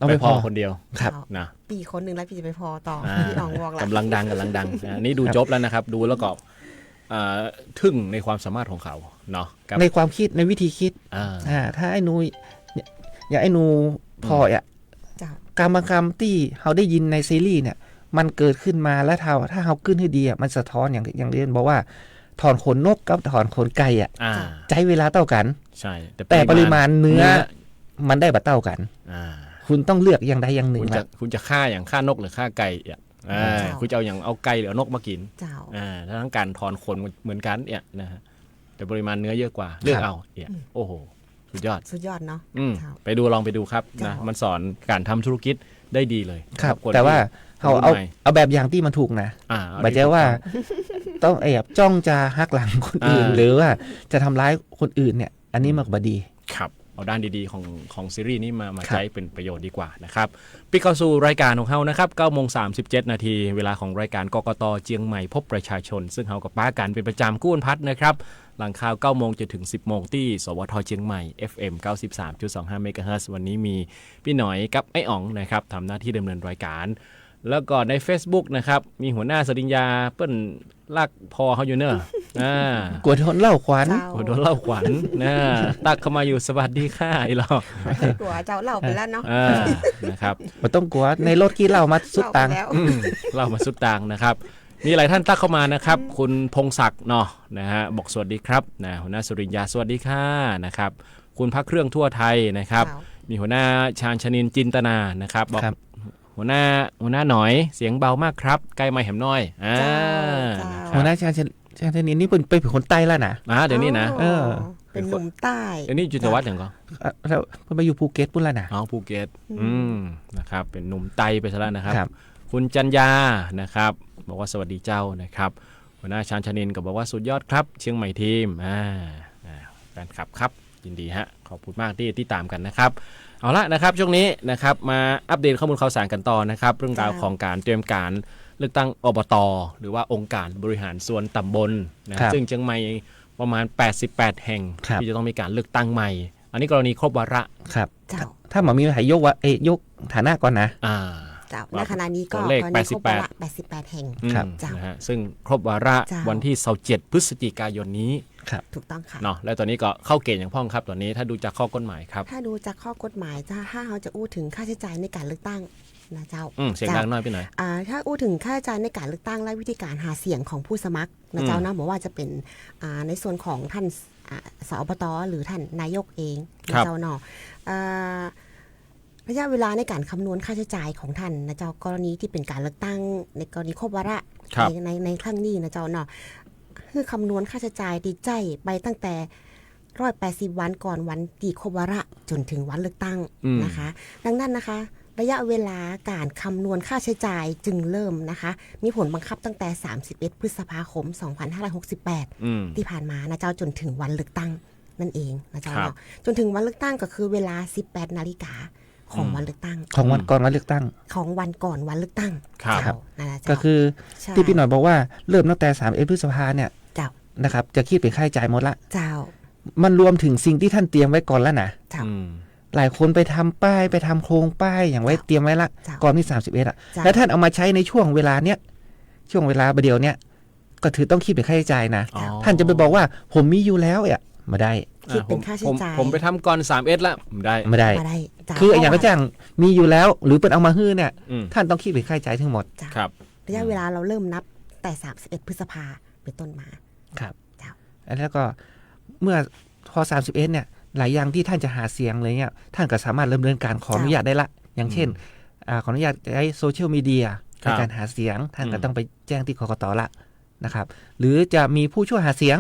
ต้อง ไป ไป พอ พอ คนเดียว ครับ นะ ปีคนหนึ่งแล้วพี่จะไปพอต่อ อ่า พี่อ๋องบอกละ กำลังดังนี่ดูจบแล้วนะครับ ดูแล้วก็ทึ่งในความสามารถของเขาเนาะกับ ในความคิดในวิธีคิด อ่า ถ้าไอ้หนูอย่างไอ้หนูพออ่ะ จ้ะ การบางคำที่เขาได้ยินในซีรีส์เนี่ยมันเกิดขึ้นมาแล้วถ้าเขาขึ้นให้ดีอ่ะมันสะท้อนอย่างเรียนบอกว่าถอนขนนกกับถอนขนไก่อ่ะ อ่า ใช้เวลาเท่ากัน ใช่ แต่ปริมาณเนื้อมันได้บัดเท่ากัน อ่า คุณต้องเลือกอย่างใดอย่างหนึ่ง คุณ ละ จะฆ่าอย่างฆ่านกหรือฆ่าไก่ คุณจะเอาอย่างเอาไก่หรือเอานกมากิน เจ้า ทั้งการถอนขนเหมือนกันเนี่ยนะฮะแต่ปริมาณเนื้อเยอะกว่าเลือกเอาเนี่ยโอ้โหสุดยอด สุดยอดเนาะ เจ้า ไปดูลองไปดูครับนะมันสอนการทำธุรกิจได้ดีเลย ครับ น แต่ว่า ที่ เอาแบบอย่างที่มันถูกนะ เอา ไม่ใช่ว่าต้องแอบจ้องจะหักหลังคนอื่น หรือว่าจะทำร้ายคนอื่นเนี่ย อันนี้มันก็บดี ครับเอาด้านดีๆของซีรีส์นี้มา ครับ ใช้เป็นประโยชน์ดีกว่านะครับปิดเข้าสู่รายการของเฮานะครับ9:37 นาทีเวลาของรายการกกตเจียงใหม่พบประชาชน ซึ่งเฮากับป้ากันเป็นประจำกู้นพัดนะครับหลังข่าว9 โมงจนถึง 10 โมงที่สวทเชียงใหม่ FM 93.25 เมกะเฮิรตซ์วันนี้มีพี่หน่อยกับไอ้อ๋องนะครับทำหน้าที่ดำเนินรายการแล้วก็ใน Facebook นะครับมีหัวหน้าสริญญาเปิ้นลากพอเขาอยู่เนอะกลัวโดนเล่าขวัญ เจ้า โอ้โดนเล่าขวัญตักเข้ามาอยู่สวัสดีค่ะไอ้เรา กลัวเจ้าเล่าไปแล้วเนาะ นะครับ มันต้องกลัวในรถขี้เหล้ามาสุดตังค์ เล่าไปแล้ว เล่ามาสุดตังนะครับมีหลายท่านตักเข้ามานะครับคุณพงศักดิ์เนาะนะฮะบอกสวัสดีครับนะหัวหน้าสุริญญาสวัสดีค่ะนะครับคุณพักเครื่องทั่วไทยนะครับ มีหัวหน้าชาญชนินจินตนานะครับบอกหัวหน้าหน่อยเสียงเบามากครับใกล้ไมค์แหมน้อยหัวหน้าชาญนินนี่เป็นคนใต้แล้วนะ เดี๋ยวนี้นะ เป็นหนุ่มใต้ เดี๋ยวนี้จุดวัดอย่างก็ แล้วไปอยู่ภูเก็ตปุ่นแล้วนะ ภูเก็ตนะครับเป็นหนุ่มไตไปซะแล้วนะครับ ครับ คุณจันยานะครับบอกว่าสวัสดีเจ้านะครับหัวหน้าชาญชนินก็บอกว่าสุดยอดครับเชียงใหม่ทีมแฟนคลับครับยินดีฮะขอบคุณมากที่ตามกันนะครับเอาละนะครับช่วงนี้นะครับมาอัปเดตข้อมูลข่าวสารกันต่อนะครับเรื่องราวของการเตรียมการเลือกตั้งอบต.หรือว่าองค์การบริหารส่วนตำบลนะซึ่งเชียงใหม่ประมาณ88แห่งที่จะต้องมีการเลือกตั้งใหม่อันนี้กรณีครบวาระครับถ้าหมอมีหายยกฐานะก่อนนะเจ้าณขณะนี้ก็ เลข 88แห่ง เจ้านะฮะซึ่งครบวาระวันที่27พฤศจิกายนนี้ถูกต้องค่ะเนาะแล้วตอนนี้ก็เข้าเกณฑ์อย่างพ่องครับตอนนี้ถ้าดูจากข้อกฎหมายครับถ้าดูจากข้อกฎหมายถ้าเราจะอู้ถึงค่าใช้จ่ายในการเลือกตั้งนะเจ้าเสียงดังน้อยไปหน่อยถ้าอู้ถึงค่าใช้จ่ายในการเลือกตั้งและวิธีการหาเสียงของผู้สมัครนะเจ้านะบอกว่าจะเป็นในส่วนของท่านสอบต.หรือท่านนายกเองนะเจ้าเนาะระยะเวลาในการคำนวณค่าใช้จ่ายของท่านนะเจ้ากรณีที่เป็นการเลือกตั้งในกรณีครบวาระในครั้งนี้นะเจ้าเนาะคือคำนวณค่าใช้จ่ายดีใจไปตั้งแต่180วันก่อนวันที่ครบวาระจนถึงวันเลือกตั้งนะคะดังนั้นนะคะระยะเวลาการคำนวณค่าใช้จ่ายจึงเริ่มนะคะมีผลบังคับตั้งแต่31พฤษภาคม2568ที่ผ่านมานะเจ้าจนถึงวันเลือกตั้งนั่นเองนะเจ้าเนาะจนถึงวันเลือกตั้งก็คือเวลา 18 นาฬิกาของวันเลือกตั้งของวันก่อนวันเลือกตั้งของวันก่อนวันเลือกตั้งก็คือที่พี่หน่อยบอกว่าเริ่มตั้งแต่31พฤษภาเนี่ยนะครับจะคิดเป็นค่าใช้จ่ายหมดละเจ้ามันรวมถึงสิ่งที่ท่านเตรียมไว้ก่อนแล้วนะหลายคนไปทำป้ายไปทำโครงป้ายอย่างไว้เตรียมไว้ละก่อนที่31แล้วท่านเอามาใช้ในช่วงเวลาเนี้ยช่วงเวลาเดียวเนี้ยก็ถือต้องคิดเป็นค่าใช้จ่ายนะท่านจะไปบอกว่าผมมีอยู่แล้วไม่ได้คิดเป็นค่าใช้จ่ายผมไปทำก่อน31ละไม่ได้คืออย่างก็จ้างมีอยู่แล้วหรือเป็นเอามาฮื้อเนี่ยท่านต้องคิดเป็นค่าใช้จ่ายทั้งหมดครับระยะเวลาเราเริ่มนับแต่31พฤษภาเป็นต้นมาครับแล้วก็เมื่อพอ31เนี่ยหลายอย่างที่ท่านจะหาเสียงเลยเนี่ยท่านก็สามารถเริ่มดำเนินการขออนุญาตได้ละอย่างเช่นขออนุญาตใช้โซเชียลมีเดียในการหาเสียงท่านก็ต้องไปแจ้งที่กกต.ละนะครับหรือจะมีผู้ช่วยหาเสียง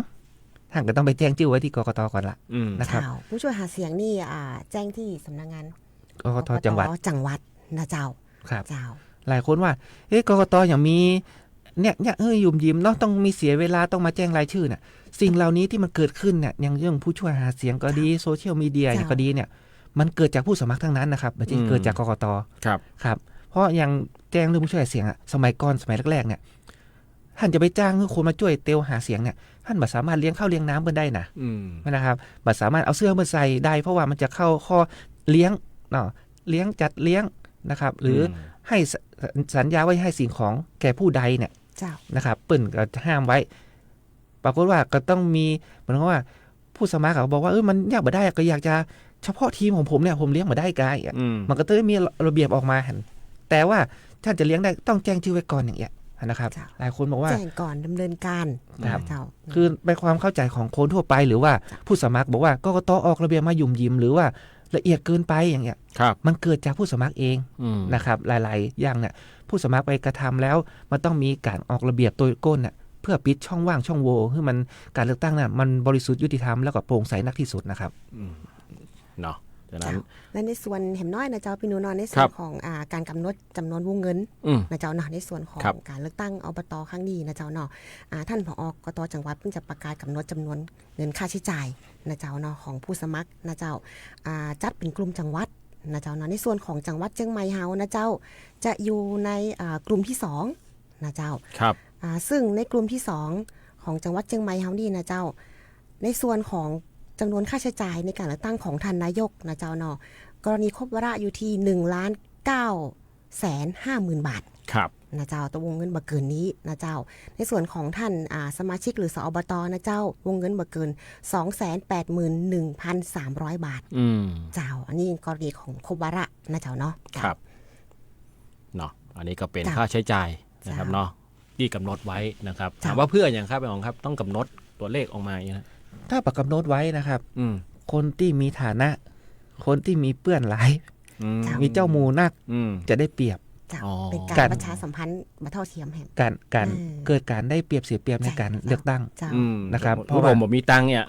ท่านก็ต้องไปแจ้งชื่อไว้ที่กกต.ก่อนละนะครับผู้ช่วยหาเสียงนี่แจ้งที่สำนักงานกกต.จังหวัดนะเจ้าครับหลายคนว่ากกต.อย่างมีเนี่ยยุ่มยิ้มเนาะต้องมีเสียเวลาต้องมาแจ้งรายชื่อเนี่ยสิ่งเหล่านี้ที่มันเกิดขึ้นเนี่ยอย่างเรื่องผู้ช่วยหาเสียงก็ดีโซเชียลมีเดียก็ดีเนี่ยมันเกิดจากผู้สมัครทั้งนั้นนะครับไม่ใช่เกิดจากกกต.ครับเพราะอย่างแจ้งเรื่องผู้ช่วยหาเสียงสมัยก่อนสมัยแรกๆเนี่ยท่านจะไปจ้างคนมาช่วยเตลหาเสียงเนี่ยท่านไม่สามารถเลี้ยงข้าวเลี้ยงน้ำเพิ่นได้นะครับไม่สามารถเอาเสื้อมาใส่ได้เพราะว่ามันจะเข้าข้อเลี้ยงเลี้ยงจัดเลี้ยงนะครับหรือให้สัญญาไว้ให้สิ่งของแก่ผู้ใดเนี่ยนะครับเปิ้นก็ห้ามไว้ปรากฏว่าก็ต้องมีเหมือนกับว่าผู้สมัครเขาบอกว่ามันยากบ่ได้ก็อยากจะเฉพาะทีมของผมเนี่ยผมเลี้ยงบ่ได้กายมันก็ต้องมีระเบียบออกมาแต่ว่าถ้าจะเลี้ยงได้ต้องแจ้งชื่อไว้ก่อนอย่างเงี้ยนะครับหลายคนบอกว่าแจ้งก่อนดำเนินการนะครับคือเป็นความเข้าใจของคนทั่วไปหรือว่าผู้สมัครบอกว่ากกต.ออกระเบียบมายุ่มยิ้มหรือว่า ละเอียดเกินไปอย่างเงี้ย ครับ มันเกิดจากผู้สมัครเอง อืม นะครับหลายๆอย่างเนี่ยผู้สมัครไปกระทำแล้วมันต้องมีการออกระเบียบตัวก้นเนี่ยเพื่อปิดช่องว่างช่องโหว่ให้มันการเลือกตั้งน่ะมันบริสุทธิ์ยุติธรรมแล้วก็โปร่งใสนักที่สุดนะครับ เนาะฉะนั้น และในส่วนเห็นน้อยนะเจ้าพี่นูนอนในส่ ครั วน บ ของการกำหนดจำนวนวงเงิน อืม นะเจ้าเนาะในส่วนของ ครับ การเลือกตั้งอบตครั้งนี้นะเจ้าเนาะท่านผอ.กต.จังหวัดเพิ่งจะประกาศกำหนดจำนวนเงินค่าใช้จ่ายนะเจ้าเนาะของผู้สมัครนะเจ้าจัดเป็นกลุ่มจังหวัดนะเจ้าเนาะในส่วนของจังหวัดเชียงใหม่เฮานะเจ้าจะอยู่ในกลุ่มที่2นะเจ้า ครับ ซึ่งในกลุ่มที่2ของจังหวัดเชียงใหม่เฮานี่นะเจ้าในส่วนของจำนวนค่าใช้จ่ายในการเลือกตั้งของท่านนายกนะเจ้าเนาะกรณีครบวาระอยู่ที่1,950,000 บาท ครับ นะเจ้าตัววงเงินบ่เกินนี้นะเจ้าในส่วนของท่านสมาชิกหรือสอบตนะเจ้าวงเงินบ่เกิน 281,300 บาท อืม เจ้าอันนี้กรณีของครบวาระนะเจ้าเนาะ ครับเนาะอันนี้ก็เป็น จ้ะ ค่าใช้จ่ายนะครับ จ้ะ เนาะที่กำหนดไว้นะครับ จ้ะ ถามว่าเพื่ออย่างครับพี่อ๋องครับต้องกำหนดตัวเลขออกมาอย่างนี้นะ ถ้าประกำหนดไว้นะครับ อืม คนที่มีฐานะ คนที่มีเปื้อนหลาย อืม มีเจ้าหมูนัก อืม จะได้เปรียบ เจ้า อ๋อ เป็น กา การ รประชาสัมพันธ์มาเท่าเทียมแห่ง การ อืม เกิดการได้เปรียบเสียเปรียบในการเลือกตั้ง เจ้า อืม นะครับ เพ เพราะ ราะ ว่า ผมมีตังค์เนี่ย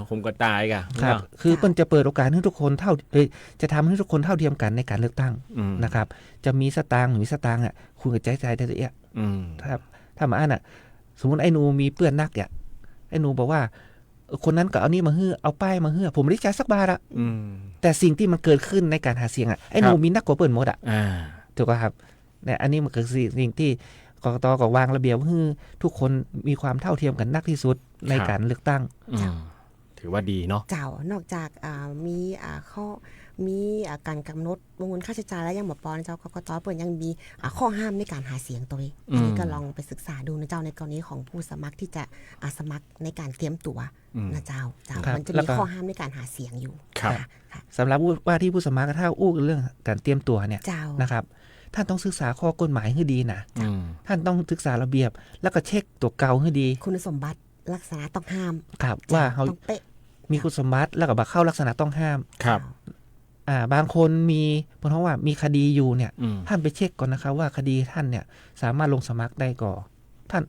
ผมก็ตายกะ ครับ เนาะ คือเปิ้นจะเปิดโอกาสให้ทุกคนจะทำให้ทุกคนเท่าเทียมกันในการเลือกตั้ง อืม นะครับ จะมีสตางค์หรือสตางค์อ่ะคุณก็ใจได้ละเอียด อืม ครับถ้ามาอ่านอ่ะ สมมติไอ้หนูมีเปื้อนนักเนี่ยไอ้หนูบอกว่าคนนั้นก็เอานี่มาฮื้อเอาป้ายมาฮื้อผมไม่ได้จ่ายสักบาทอะ อืม แต่สิ่งที่มันเกิดขึ้นในการหาเสียงอ่ะไอ้หนู ครับ มีนักกว่าเปิ้นหมดอ่ะ อ่า ถูกป่ะครับเนี่ยอันนี้มันคือสิ่งที่กกตก็วางระเบียบให้ทุกคนมีความเท่าเทียมกันนักที่สุดในการเลือกตั้ง อืมถือว่าดีเนาะ เจ้านอกจากมีข้อมีการกำหนดวงเงินค่าใช้จ่ายแล้วยังหมดปอนะเจ้ากกตเปิดยังมีข้อห้ามในการหาเสียงตัวเองอันนี้ก็ลองไปศึกษาดูนะเจ้าในกรณีของผู้สมัครที่จะสมัครในการเตรียมตัว อืม นะเจ้า ครับ มันจะ แล้ว มี ก็ ข้อห้ามในการหาเสียงอยู่ ครับ ค่ะ สำหรับว่าที่ผู้สมัครถ้าอู้เรื่องการเตรียมตัวเนี่ย เจ้า นะครับท่านต้องศึกษาข้อกฎหมายให้ดีนะ อืม ท่านต้องศึกษาระเบียบแล้วก็เช็คตัวเก่าให้ดี คุณสมบัติลักษณะต้องห้าม ครับว่าเขา ต้องเป๊ะ มีคุณสมบัติแล้วก็บักเข้าลักษณะต้องห้าม ครับ บางคนมีเพราะว่ามีคดีอยู่เนี่ย อืม ท่านไปเช็คก่อนนะครับว่าคดีท่านเนี่ยสามารถลงสมัครได้ก่อนท่าน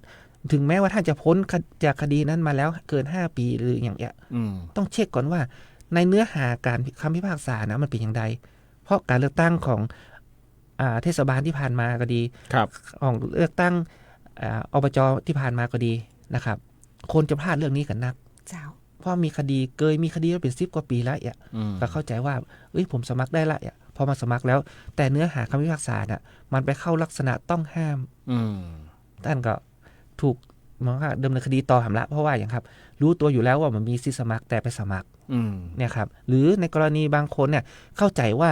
ถึงแม้ว่าท่านจะพ้นจากคดีนั้นมาแล้วเกิน5 ปีหรืออย่างเงี้ย อืม ต้องเช็คก่อนว่าในเนื้อหาการคำพิพากษานะมันเป็นอย่างไรเพราะการเลือกตั้งของเทศบาลที่ผ่านมาก็ดี ครับ ของเลือกตั้งอบจที่ผ่านมาก็ดีนะครับคนจะพลาดเรื่องนี้กันนัก เจ้า เพราะมีคดีมีคดีมาเป็น10 กว่าปีแล้วเนี่ย อืม ก็เข้าใจว่าผมสมัครได้ละเนี่ยพอมาสมัครแล้ว แต่เนื้อหาคำพิพากษาน่ะมันไปเข้าลักษณะต้องห้าม อืม ท่านก็ถูกมองว่าดำเนินคดีต่อหำละเพราะว่าอย่างครับ รู้ตัวอยู่แล้วว่ามันมีสิทธิสมัครแต่ไปสมัคร อืม เนี่ยครับหรือในกรณีบางคนเนี่ยเข้าใจว่า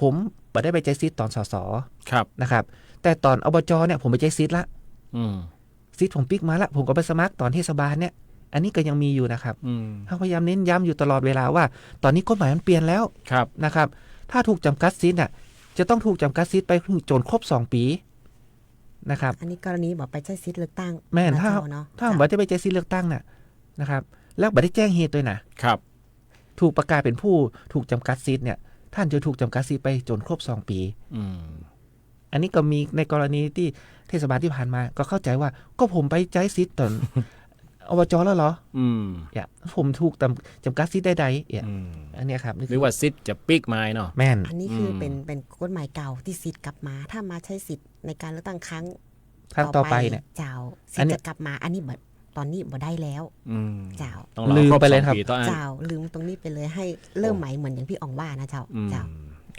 ผมไม่ได้ไปใจซิทธิ์ตอนสส ครับ นะครับ แต่ตอนอบจเนี่ยผมไปใจซิทธิ์ละ อืม ซิทธิ์ผมปิกมาละผมก็ไปสมัครตอนเทศบาลเนี่ย อันนี้ก็ยังมีอยู่นะครับ อืม เขาพยายามเน้นย้ำอยู่ตลอดเวลาว่า ตอนนี้กฎหมายมันเปลี่ยนแล้ว ครับ นะครับ ถ้าถูกจำกัดซิทธิ์น่ะจะต้องถูกจำกัดซิทธิ์ไปจนครบ2 ปีนะครับ อันนี้กรณีบอกไปใช้สิทธิ์เลือกตั้ง แม่น นะ ถ้า เจ้าเนาะ ถ้าผมว่าจะไปใจซิทธิ์เลือกตั้งน่ะนะครับ แล้วไม่ได้แจ้งเหตุด้วยนะครับ ถูกประกาศเป็นผู้ถูกจำกัดซิทธิ์เนี่ย ท่านจะถูกจำกัดซิทธิ์ไปจนครบ2 ปี อืม อันนี้ก็มีในกรณีที่เทศบาลที่ผ่านมาก็เข้าใจว่าก็ผมไปใจซิทธิ์ตอน อบจแล้วเหรอ อืม เนี่ยผมถูกจำกัดซิทธิ์ได้ๆเนี่ย อืม อันเนี้ยครับนี่ หรือว่าซิดจะปิกไม้เนาะ แม่น อันนี้คืออ ม เป็นกฎหมายเก่าที่สิทธิ์กลับมา ถ้ามาใช้สิทธิ์ในการเลือกตั้งครั้ง ต่อไปเนี่ย เจ้าสิ อั ท น ธิ์ นี้ จะกลับมา อันนี้แบบตอนนี้บ่ได้แล้ว อืม เจ้า ต้องรอ ลืม ครบ ไปเลย 2 ครับ ปีต่ออัน เจ้าลืมตรงนี้ไปเลยให้เริ่มใหม่เหมือนอย่างพี่อ๋องว่านะเจ้า อืม เจ้า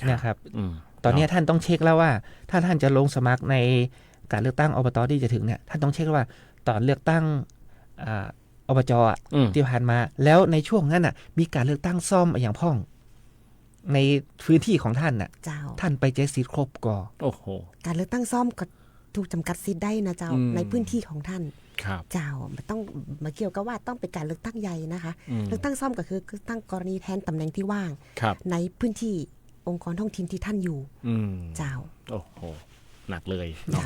เนี่ยครับ อืม ตอนเนี้ยท่านต้องเช็คแล้วว่า ถ้าท่านจะลงสมัครในการเลือกตั้งอบตที่จะถึงเนี่ยท่านต้องเช็คว่าตอนเลือกตั้งอบจอ่ะ อืม ที่ผ่านมา แล้วในช่วงนั้นน่ะมีการเลือกตั้งซ่อมอย่างพ่อง ในพื้นที่ของท่านน่ะ เจ้า ท่านไปใจซิทธิ์ครบก่อน โอ้โห การเลือกตั้งซ่อมก็ถูกจำกัดสิทธิ์ได้นะเจ้า อืม ในพื้นที่ของท่าน ครับ เจ้ามันต้องมาเกี่ยวกับว่าต้องเป็นการเลือกตั้งใหญ่นะคะ อืม เลือกตั้งซ่อมก็คือเลือกตั้งกรณีแทนตำแหน่งที่ว่าง ครับ ในพื้นที่องค์กรท้องถิ่นที่ท่านอยู่ อืม เจ้า โอ้โห หนักเลยเนาะ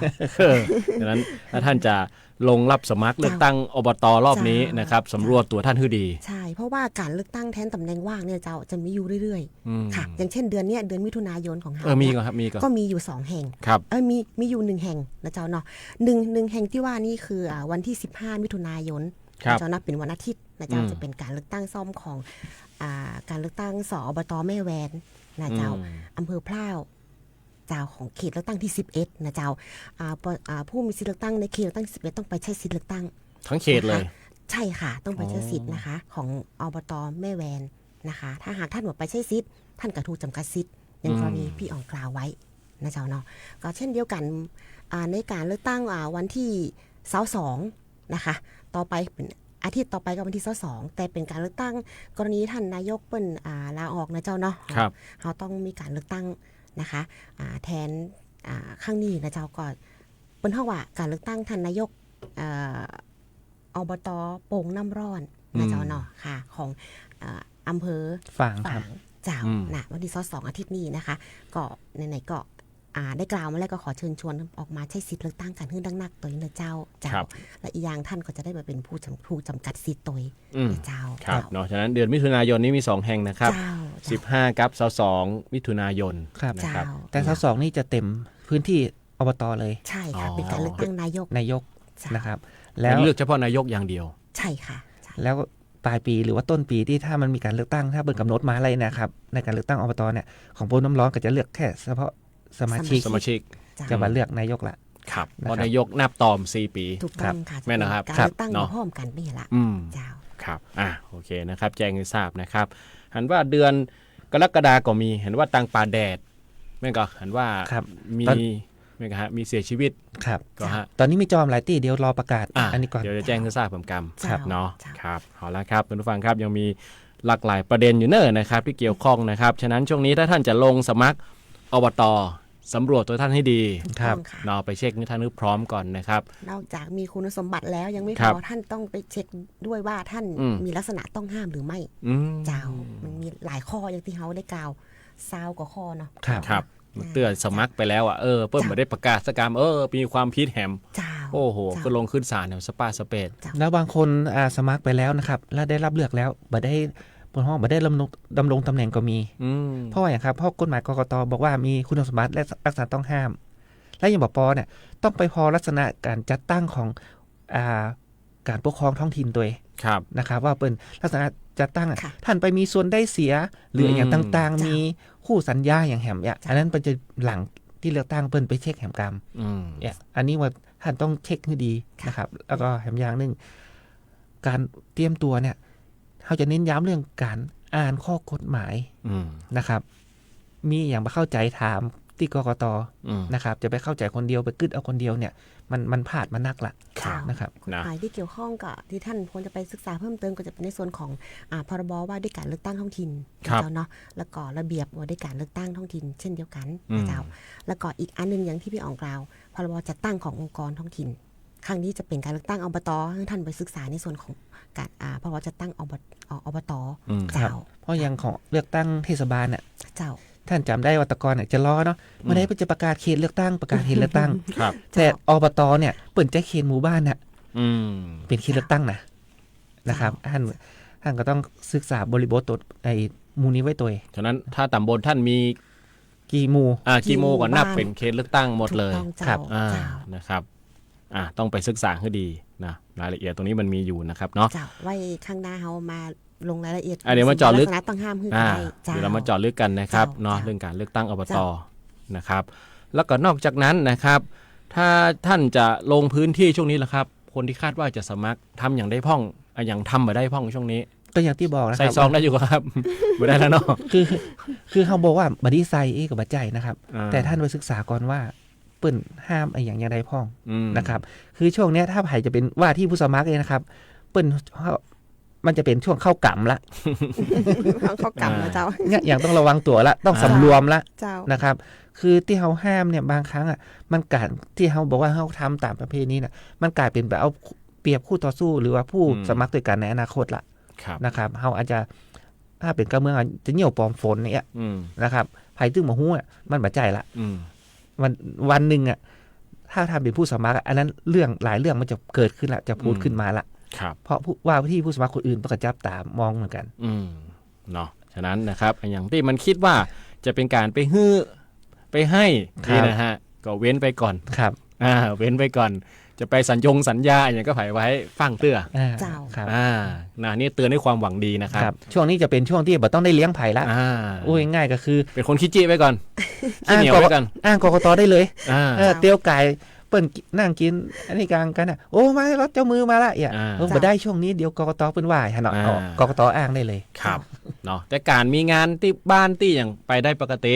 ดังนั้นถ้าท่านจะลงรับสมัครเลือกตั้งอบตรอบนี้นะครับสำรวจตัวท่านให้ดีใช่เพราะว่าการเลือกตั้งแทนตำแหน่งว่างเนี่ยเจ้าจะมีอยู่เรื่อยๆค่ะอย่างเช่นเดือนมิถุนายนของเรามีครับมีก็มีอยู่2แห่งครับมีอยู่1แห่งนะเจ้าเนาะหนึ่งแห่งที่ว่านี่คือวันที่15มิถุนายนเจ้านับเป็นวันอาทิตย์นะเจ้าจะเป็นการเลือกตั้งซ่อมของการเลือกตั้งสอบตแม่แวนนะเจ้าอำเภอพร้าวเจ้าของเขตเลือกตั้งที่11นะเจ้าผู้มีสิทธิเลือกตั้งในเขตเลือกตั้ง11ต้องไปใช้สิทธิเลือกตั้งทั้งเขตเลยใช่ค่ะต้องไปใช้สิทธิ์นะคะของอบตแม่แวนนะคะถ้าหากท่านหมดไปใช้สิทธิ์ท่านก็ถูกจำกัดสิทธิ์อย่างกรณีพี่อ่องกล่าวไว้นะเจ้าเนาะก็เช่นเดียวกันในการเลือกตั้งวันที่22นะคะต่อไปเป็นอาทิตย์ต่อไปก็วันที่22แต่เป็นการเลือกตั้งกรณีท่านนายกเปิ้นลาออกนะเจ้าเนาะเราต้องมีการเลือกตั้งนะคะแทนข้างนี้นะเจ้าก็เปิ้นเฮาว่าการเลือกตั้งท่านนายกอบตโป่งน้ำร้อนนะเจ้าเนาะค่ะของอำเภอฝางเจ้านะวันที่22อาทิตย์นี้นะคะก็ไหนๆก็ได้กล่าวมาแล้วก็ขอเชิญชวนออกมาใช้สิทธิ์เลือกตั้งกันให้ดังนักตัวนี้นะเจ้าและอีกอย่างท่านก็จะได้มาเป็นผู้จำกัดสิทธิ์ตัวนะเจ้าครับเนาะฉะนั้นเดือนมิถุนายนนี้มี2แห่งนะครับ15กับ22มิถุนายนนะครับแต่22นี่จะเต็มพื้นที่อบตเลยใช่ค่ะเป็นการเลือกตั้งนายกนะครับแล้วเลือกเฉพาะนายกอย่างเดียวใช่ค่ะแล้วปลายปีหรือว่าต้นปีที่ถ้ามันมีการเลือกตั้งถ้าเบิ่งกำหนดมาอะไรนะครับในการเลือกตั้งอบตเนี่ยของโป่งน้ำร้อนก็จะเลือกแค่เฉพาะสมาชิกจะมาเลือกนายกละครับเพราะนายกนับตอม4ปีถูกต้องค่ะแม่นะครับการเลือกตั้งพร้อมกันไม่ละเจ้าครับโอเคนะครับแจ้งให้ทราบนะครับเห็นว่าเดือนกรกฎาคมก็มีเห็นว่าตังป่าแดดแม่ก็เห็นว่ามีแม่ก็ฮะมีเสียชีวิตครับก็ฮะตอนนี้มีจอมหลายที่เดี๋ยวรอประกาศอันนี้ก่อนเดี๋ยวจะแจ้งให้ทราบผมกำครับเนาะครับเอาละครับคุณผู้ฟังครับยังมีหลากหลายประเด็นอยู่เนอะนะครับที่เกี่ยวข้องนะครับฉะนั้นช่วงนี้ถ้าท่านจะลงสมัครอบต.สำรวจตัวท่านให้ดีครับเราไปเช็คท่านนึกพร้อมก่อนนะครับนอกจากมีคุณสมบัติแล้วยังไม่พอท่านต้องไปเช็คด้วยว่าท่านมีลักษณะต้องห้ามหรือไม่เจ้ามันมีหลายข้ออย่างที่เขาได้กล่าว20 กว่าข้อเนาะครับเตือนสมัครไปแล้วเพิ่มมาได้ประกาศสกรรมมีความผิดแหมโอ้โหก็ลงขึ้นศาลเนี่ยสปาสเปดแล้วบางคนสมัครไปแล้วนะครับแล้วได้รับเลือกแล้วบ่ได้บนห้องบ่ได้ดำรงตำแหน่งก็มีเพราะว่าอย่างครับเพราะกฎหมายกกต.บอกว่ามีคุณสมบัติและลักษณะต้องห้ามและอย่างปป.เนี่ยต้องไปพอลักษณะการจัดตั้งของการปกครองท้องถิ่นตัวนะครับว่าเป็นลักษณะจัดตั้งท่านไปมีส่วนได้เสียหรืออย่างต่างๆมีคู่สัญญาอย่างแหมอันนั้นเป็นจะหลังที่เลือกตั้งเปิ้นไปเช็คแหมกรรมอันนี้ว่าท่านต้องเช็คให้ดีนะครับแล้วก็แหมอย่างนึงการเตรียมตัวเนี่ยเขาจะเน้นย้ำเรื่องการอ่านข้อกฎหมายนะครับมีอย่างไปเข้าใจถามที่กกต.นะครับจะไปเข้าใจคนเดียวไปกึดเอาคนเดียวเนี่ยมันพลาดมันนักละนะครับกฎหมายที่เกี่ยวข้องกับที่ท่านควรจะไปศึกษาเพิ่มเติมก็จะเป็นในส่วนของพรบว่าด้วยการเลือกตั้งท้องถิ่นเจ้าเนาะแล้วก็ระเบียบว่าด้วยการเลือกตั้งท้องถิ่นเช่นเดียวกันเจ้าแล้วก็อีกอันนึงอย่างที่พี่อ๋องกล่าวพรบจัดตั้งขององค์กรท้องถิ่นครั้งนี้จะเป็นการเลือกตั้งอบต.ให้ท่านไปศึกษาในส่วนของการเพราะว่าจะตั้งอบต.เจ้าเพราะอย่างของเลือกตั้งเทศบาลเนี่ยเจ้าท่านจำได้ว่าตะกอนเนี่ยจะรอเนาะเมื่อใดจะประกาศเขตเลือกตั้งประกาศเขตเลือกตั้งแต่อบต.เนี่ยเปิดแจ้เขตหมู่บ้านเนี่ยเป็นเขตเลือกตั้งนะครับท่านก็ต้องศึกษาบริบทตัวไอ้หมู่นี้ไว้ตัวฉะนั้นถ้าตำบลท่านมีกี่หมู่ก็นับเป็นเขตเลือกตั้งหมดเลยครับนะครับต้องไปศึกษาให้ดีนะรายละเอียดตรงนี้มันมีอยู่นะครับเนาะไว้ข้างหน้าเฮามาลงรายละเอียดเดี๋ยวมาเจาะลึกต้องห้ามขึ้นเดี๋ยวเรามาเจาะลึกกันนะครับเนาะเรื่องการเลือกตั้งอบต.นะครับแล้วก็นอกจากนั้นนะครับถ้าท่านจะลงพื้นที่ช่วงนี้ล่ะครับคนที่คาดว่าจะสมัครทำอย่างได้พ่องอย่างทำมาได้พ่องช่วงนี้ก็อย่างที่บอกนะครับใส่ซองได้อยู่ครับไม่ได้แล้วเนาะคือเขาบอกว่าบัดดี้ไซกับบัดใจนะครับแต่ท่านไปศึกษาก่อนว่าเปิ้นห้ามอย่างใดพ่องนะครับคือช่วงนี้ถ้าไผ่จะเป็นว่าที่ผู้สมัครเลยนะครับเปิ้นมันจะเป็นช่วงเข้ากำละเข้ากำแล้วเจ้าเนี่ยอย่างต้องระวังตัวละต้องสำรวมละนะครับคือที่เขาห้ามเนี่ยบางครั้งมันการที่เขาบอกว่าเขาทำตามประเพณีเนี่ยมันกลายเป็นแบบเอาเปรียบคู่ต่อสู้หรือว่าผู้สมัครด้วยกันในอนาคตละนะครับเขาอาจจะถ้าเป็นการเมืองจะเหี่ยวปลอมฝนเนี่ยนะครับไผ่ตึ้งมาหู้มันบาดใจละ วันหนึ่งอ่ะถ้าทำเป็นผู้สมัครอันนั้นเรื่องหลายเรื่องมันจะเกิดขึ้นละจะพูดขึ้นมาละเพราะว่าที่ผู้สมัครคนอื่นก็จับตามองเหมือนกันเนาะฉะนั้นนะครับอย่างที่มันคิดว่าจะเป็นการไปฮื้อไปให้นี่นะฮะก็เว้นไปก่อนครับเว้นไปก่อนจะไปสัญญาอย่างก็ไผไว้ฟังเตื้อเจ้าครับนี่เตือนด้วยความหวังดีนะครับช่วงนี้จะเป็นช่วงที่บ่ต้องได้เลี้ยงไผ่ละง่ายก็คือเป็นคนขี้จี้ไปก่อนขี้เหนียวไปก่อนอ้างกกตได้เลยเตียวไก่เปิ้นนั่งกินอันนี้กลางกันโอ้มารถเจ้ามือมาละบ่ได้ช่วงนี้เดี๋ยวกกตเปิ้นว่าฮะเนาะกกตอ้างได้เลยครับเนาะแต่การมีงานที่บ้านที่อย่างไปได้ปกติ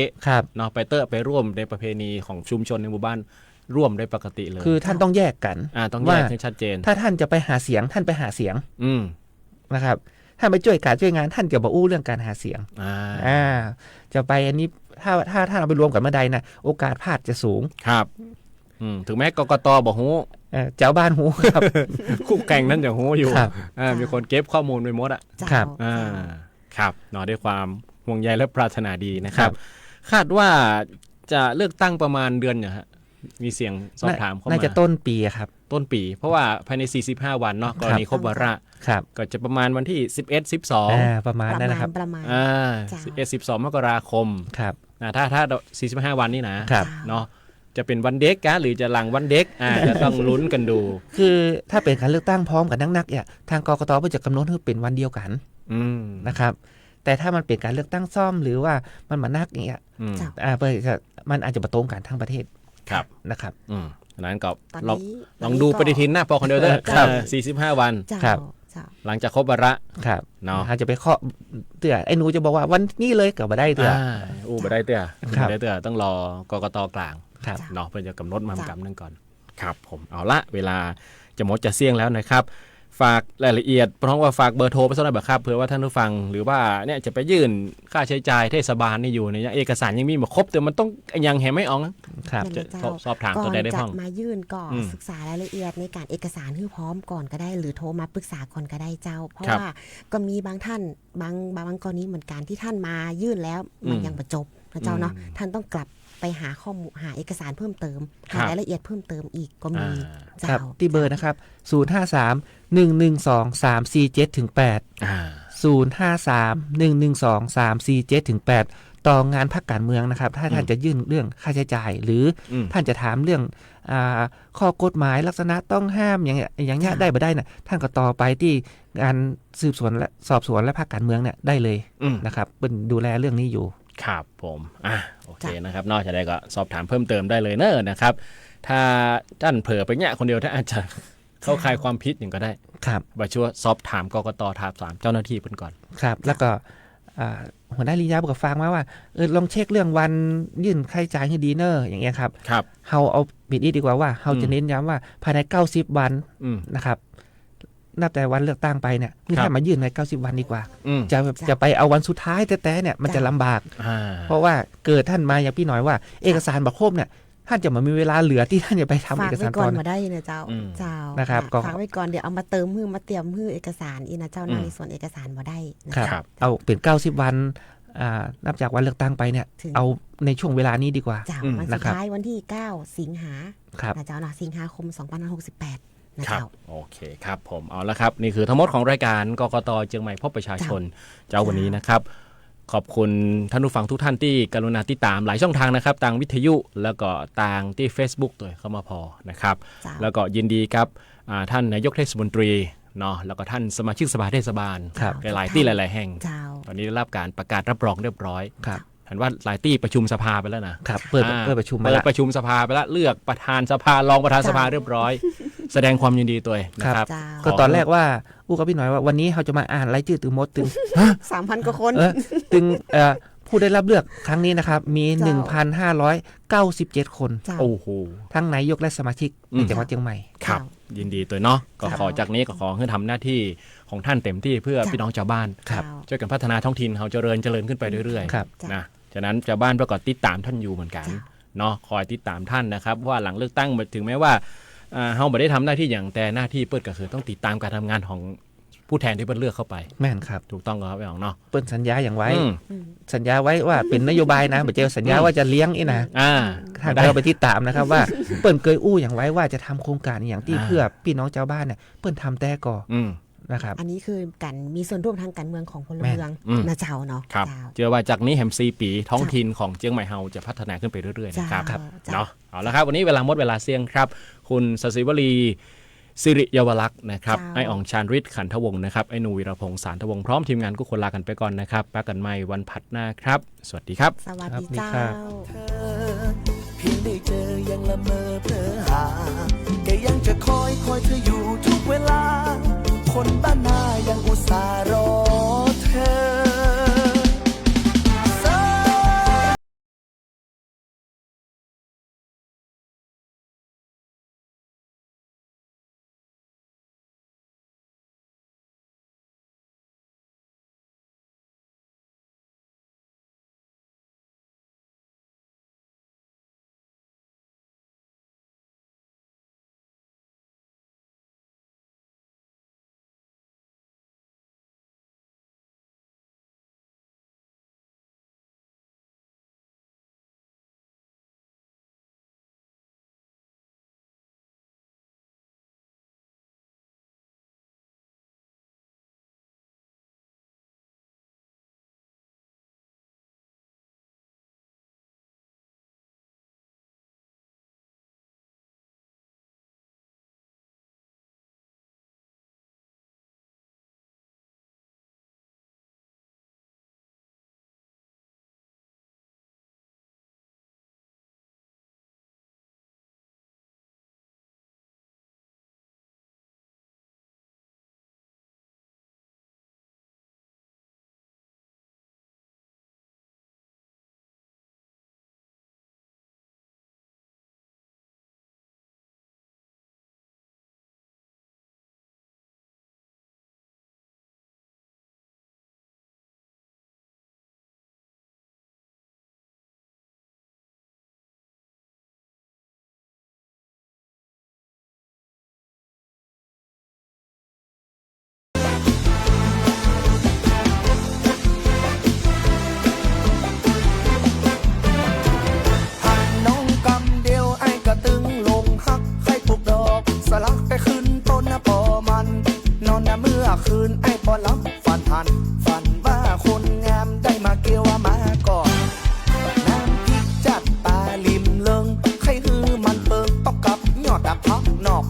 เนาะไปเตอะไปร่วมในประเพณีของชุมชนในหมู่บ้านร่วมได้ปกติเลยคือท่านต้องแยกกันต้องแยกให้ชัดเจนถ้าท่านจะไปหาเสียงท่านไปหาเสียงนะครับถ้าไปช่วยการช่วยงานท่านจะบอกอู้เรื่องการหาเสียงจะไปอันนี้ถ้าท่านเอาไปรวมกันเมื่อใดนะโอกาสพลาดจะสูงครับถึงแม้กกตบอกฮู้เจ้าบ้านฮู้ครับคู่แข่งนั่นจะฮู้อยู่มีคนเก็บข้อมูลไว้หมดครับครับเนาะด้วยความห่วงใยและปรารถนาดีนะครับคาดว่าจะเลือกตั้งประมาณเดือนเนี่ยฮะมีเสียงสอบถามเข้ามาน่าจะต้นปีครับต้นปีเพราะว่าภายใน45วันเนาะกรณีครบวาระก็จะประมาณวันที่11 12ประมาณนั้นนะครับ11 12มกราคมครับถ้า45วันนี่นะเนาะจะเป็นวันเด็กหรือจะหลังวันเด็กจะต้องลุ้นกันดูคือถ้าเป็นการเลือกตั้งพร้อมกับนักเนี่ยทางกกตจะกำหนดให้เป็นวันเดียวกันนะครับแต่ถ้ามันเป็นการเลือกตั้งซ่อมหรือว่ามันมานักอย่างเงี้ยมันอาจจะประตรงกันทั้งประเทศนะครับนั้นก็ลองดูปฏิทินหน้าพอคนเดียวได้45วันหลังจากครบวาระเนาะอาจจะไปเคาะเตื้อไอ้หนูจะบอกว่าวันนี้เลยก็บ่ได้เตื้อบ่ได้เตื้อต้องรอกกตกลางเนาะเพื่อจะกำหนดมากำนั่นก่อนครับผมเอาละเวลาจะหมดจะเสี่ยงแล้วนะครับฝากรายละเอียดเพราะว่าฝากเบอร์โทรไปสักหน่อยบ่ครับเผื่อว่าท่านผู้ฟังหรือว่าเนี่ยจะไปยื่นค่าใช้จ่ายเทศบาลนี่อยู่เนี่ยเอกสารยังมีบ่ครบแต่มันต้องยังแหไม่ออกครับจะสอบถามตัวใดได้บ้างมายื่นก็ศึกษารายละเอียดในการเอกสารให้พร้อมก่อนก็ได้หรือโทรมาปรึกษาก่อนก็ได้เจ้าเพราะว่าก็มีบางท่านบางกรณีเหมือนกันที่ท่านมายื่นแล้วมันยังบ่จบนะเจ้าเนาะท่านต้องกลับไปหาข้อมูลหาเอกสารเพิ่มเติมหารายละเอียดเพิ่มเติมอีกก็มีครับที่เบอร์นะครับ053-112-347-8 ต่องานพรรคการเมืองนะครับถ้าท่านจะยื่นเรื่องค่าใช้จ่ายหรือท่านจะถามเรื่องข้อกฎหมายลักษณะต้องห้ามอย่างเงี้ยได้บ่ได้น่ะท่านก็ต่อไปที่การสืบสวนและสอบสวนและพรรคการเมืองเนี่ยได้เลยนะครับเป็นดูแลเรื่องนี้อยู่ครับผมโอเคนะครับนอกจากนั้นก็สอบถามเพิ่มเติมได้เลยเนอะนะครับถ้าท่านเผลอไปเนี่ยคนเดียวท่านอาจจะเข้าข่ายความผิดอย่างก็ได้ครับว่าช่วยสอบถามกกตถามเจ้าหน้าที่เพิ่นก่อนครับแล้วก็หัวหน้าลียาบอกกับฟังมาว่าลองเช็คเรื่องวันยื่นค่าใช้จ่ายให้ดีเนอร์อย่างเงี้ยครับเฮาเอาปิดดีกว่าว่าเฮาจะเน้นย้ำว่าภายใน90วันนะครับนับแต่วันเลือกตั้งไปเนี่ยคือถ้ามายื่นใน90วันดีกว่าจะไปเอาวันสุดท้ายแต่เนี่ยมันจะลำบากเพราะว่าเกิดท่านมาอย่างพี่หน่อยว่าเอกสารบักครบเนี่ยท่านจะมามีเวลาเหลือที่ท่านจะไปทำเอกสารก่อนมาได้นะเจ้านะครับฝากไว้ก่อนเดี๋ยวเอามาเติมมาเตรียมเอกสารอีนะเจ้าในส่วนเอกสารมาได้นะครับเอาเป็น90วันนับจากวันเลือกตั้งไปเนี่ยเอาในช่วงเวลานี้ดีกว่าวันสุดท้ายวันที่9สิงหานะเจ้าสิงหาคม2568นะครับโอเคครับผมเอาละครับนี่คือทั้งหมดของรายการกกต.เชียงใหม่พบประชาชนเจ้าวันนี้นะครับขอบคุณท่านผู้ฟังทุกท่านที่กรุณาติดตามหลายช่องทางนะครับทางวิทยุแล้วก็ทางที่ Facebook ตัวเข้ามาพอนะครับแล้วก็ยินดีครับท่านนายกเทศมนตรีเนาะแล้วก็ท่านสมาชิกสภาเทศบาลหลายที่หลายๆแห่งตอนนี้ได้รับการประกาศรับรองเรียบร้อยเห็นว่าหลายที่ประชุมสภาไปแล้วนะครับเปิดประชุมมาแล้วประชุมสภาไปแล้วเลือกประธานสภารองประธานสภาเรียบร้อยแสดงความยินดีตัวนะครับก็ตอนแรกว่ากับพี่หน่อยว่าวันนี้เขาจะมาอ่านรายชื่อถึงหมดถึง 3,000 กว่าคนถึงผู้ได้รับเลือกครั้งนี้นะครับมี 1,597 คนโอ้โหทั้งนายกและสมาชิกในจังหวัดเชียงใหม่ครับยินดีตัวเนาะก็ขอจากนี้ก็ขอให้ทำหน้าที่ของท่านเต็มที่เพื่อพี่น้องชาวบ้านช่วยกันพัฒนาท้องถิ่นเขาเจริญขึ้นไปเรื่อยๆนะฉะนั้นชาวบ้านประกอบติดตามท่านอยู่เหมือนกันเนาะคอยติดตามท่านนะครับว่าหลังเลือกตั้งถึงแม้ว่าเฮาไม่ได้ทำหน้าที่อย่างแต่หน้าที่เปิดก็คือต้องติดตามการทำงานของ ผู้แทนที่เพิ่นเลือกเข้าไป แม่นครับ ถูกต้องครับพี่อ๋องเนาะ เปิ้นสัญญาอย่างไว้ อืม สัญญาไว้ว่าเป็นนโยบายนะไม่ใช่สัญญาว่าจะเลี้ยงอีนะ ทางเราไปที่ตามนะครับว่าเปิ้นเคยอู้อย่างไว้ว่าจะทำโครงการอย่างที่เพื่อพี่น้องชาวบ้านเนี่ยเปิ้นทำแต่ก่อ อืม นะครับ อันนี้คือการมีส่วนร่วมทางการเมืองของพลเมือง อืม นะเจ้าเนาะ ครับ เจ้า เจอว่าจากนี้แฮมซีปีท้องถิ่นของเจียงใหม่เฮาจะพัฒนาขึ้นไปเรื่อยๆนะครับ เจ้า เนาะเอาละครับวันนี้เวลาหมดเวลาเสี่ยงครับ คุณศศิวลีสิริเยาวลักษณ์นะครับ เจ้า ไอ้อ๋องชาญฤทธิ์ขันทวงศ์นะครับไอ้หนูวีรพงษ์สารทวงศ์พร้อมทีมงานก็คนลากันไปก่อนนะครับปะกันใหม่วันผัดหน้าครับ สวัสดีครับ สวัสดี ครับ เจ้า เพียงได้เจอยังละเมอเพลอหาแกยังจะคอยเธออยู่ทุกเวลา คนบ้านนายังอุตส่าห์รอเธอน้องกำเดียวไอ้ก็ตึงลงฮักให้ปลูกดอกสลักไปขึ้นต้นนะพอมัน นอนนะเมื่อคืนไอ้พอรับฝันทัน ฝันว่าคนงามได้มาเกี่ยวมาก่อนน้ำพริกจัดปลาลิมเลิงใครฮือมันเปิงตอกกับยอดตะพักนอก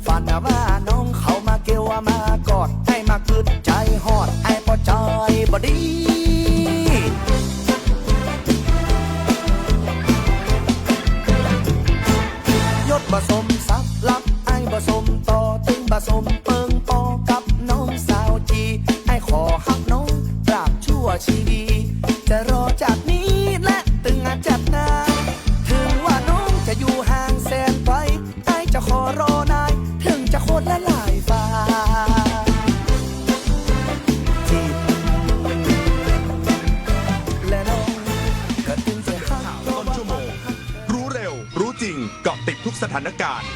ฝันว่าน้องเขามาเกี่ยวมากอดไอ้มากึดใจฮอดไอ้พอใจบ่ดียศบ่สมทรัพย์รับไอ้บ่สมต่อตึงบ่สมเปิงปอกับน้องสาวจีไอ้ขอฮักน้องตราบชั่วชีวีจะรอจากนี้และตึงอาจัดนาถึงว่าน้องจะอยู่ห่างแสนไกลไอ้จะขอรอนายถึงจะโคตรและหลายฟ้าที่และน้องก็ตึงจะฮัก ต้นชั่วโมง รู้เร็ว รู้จริงเกาะติดทุกสถานการณ์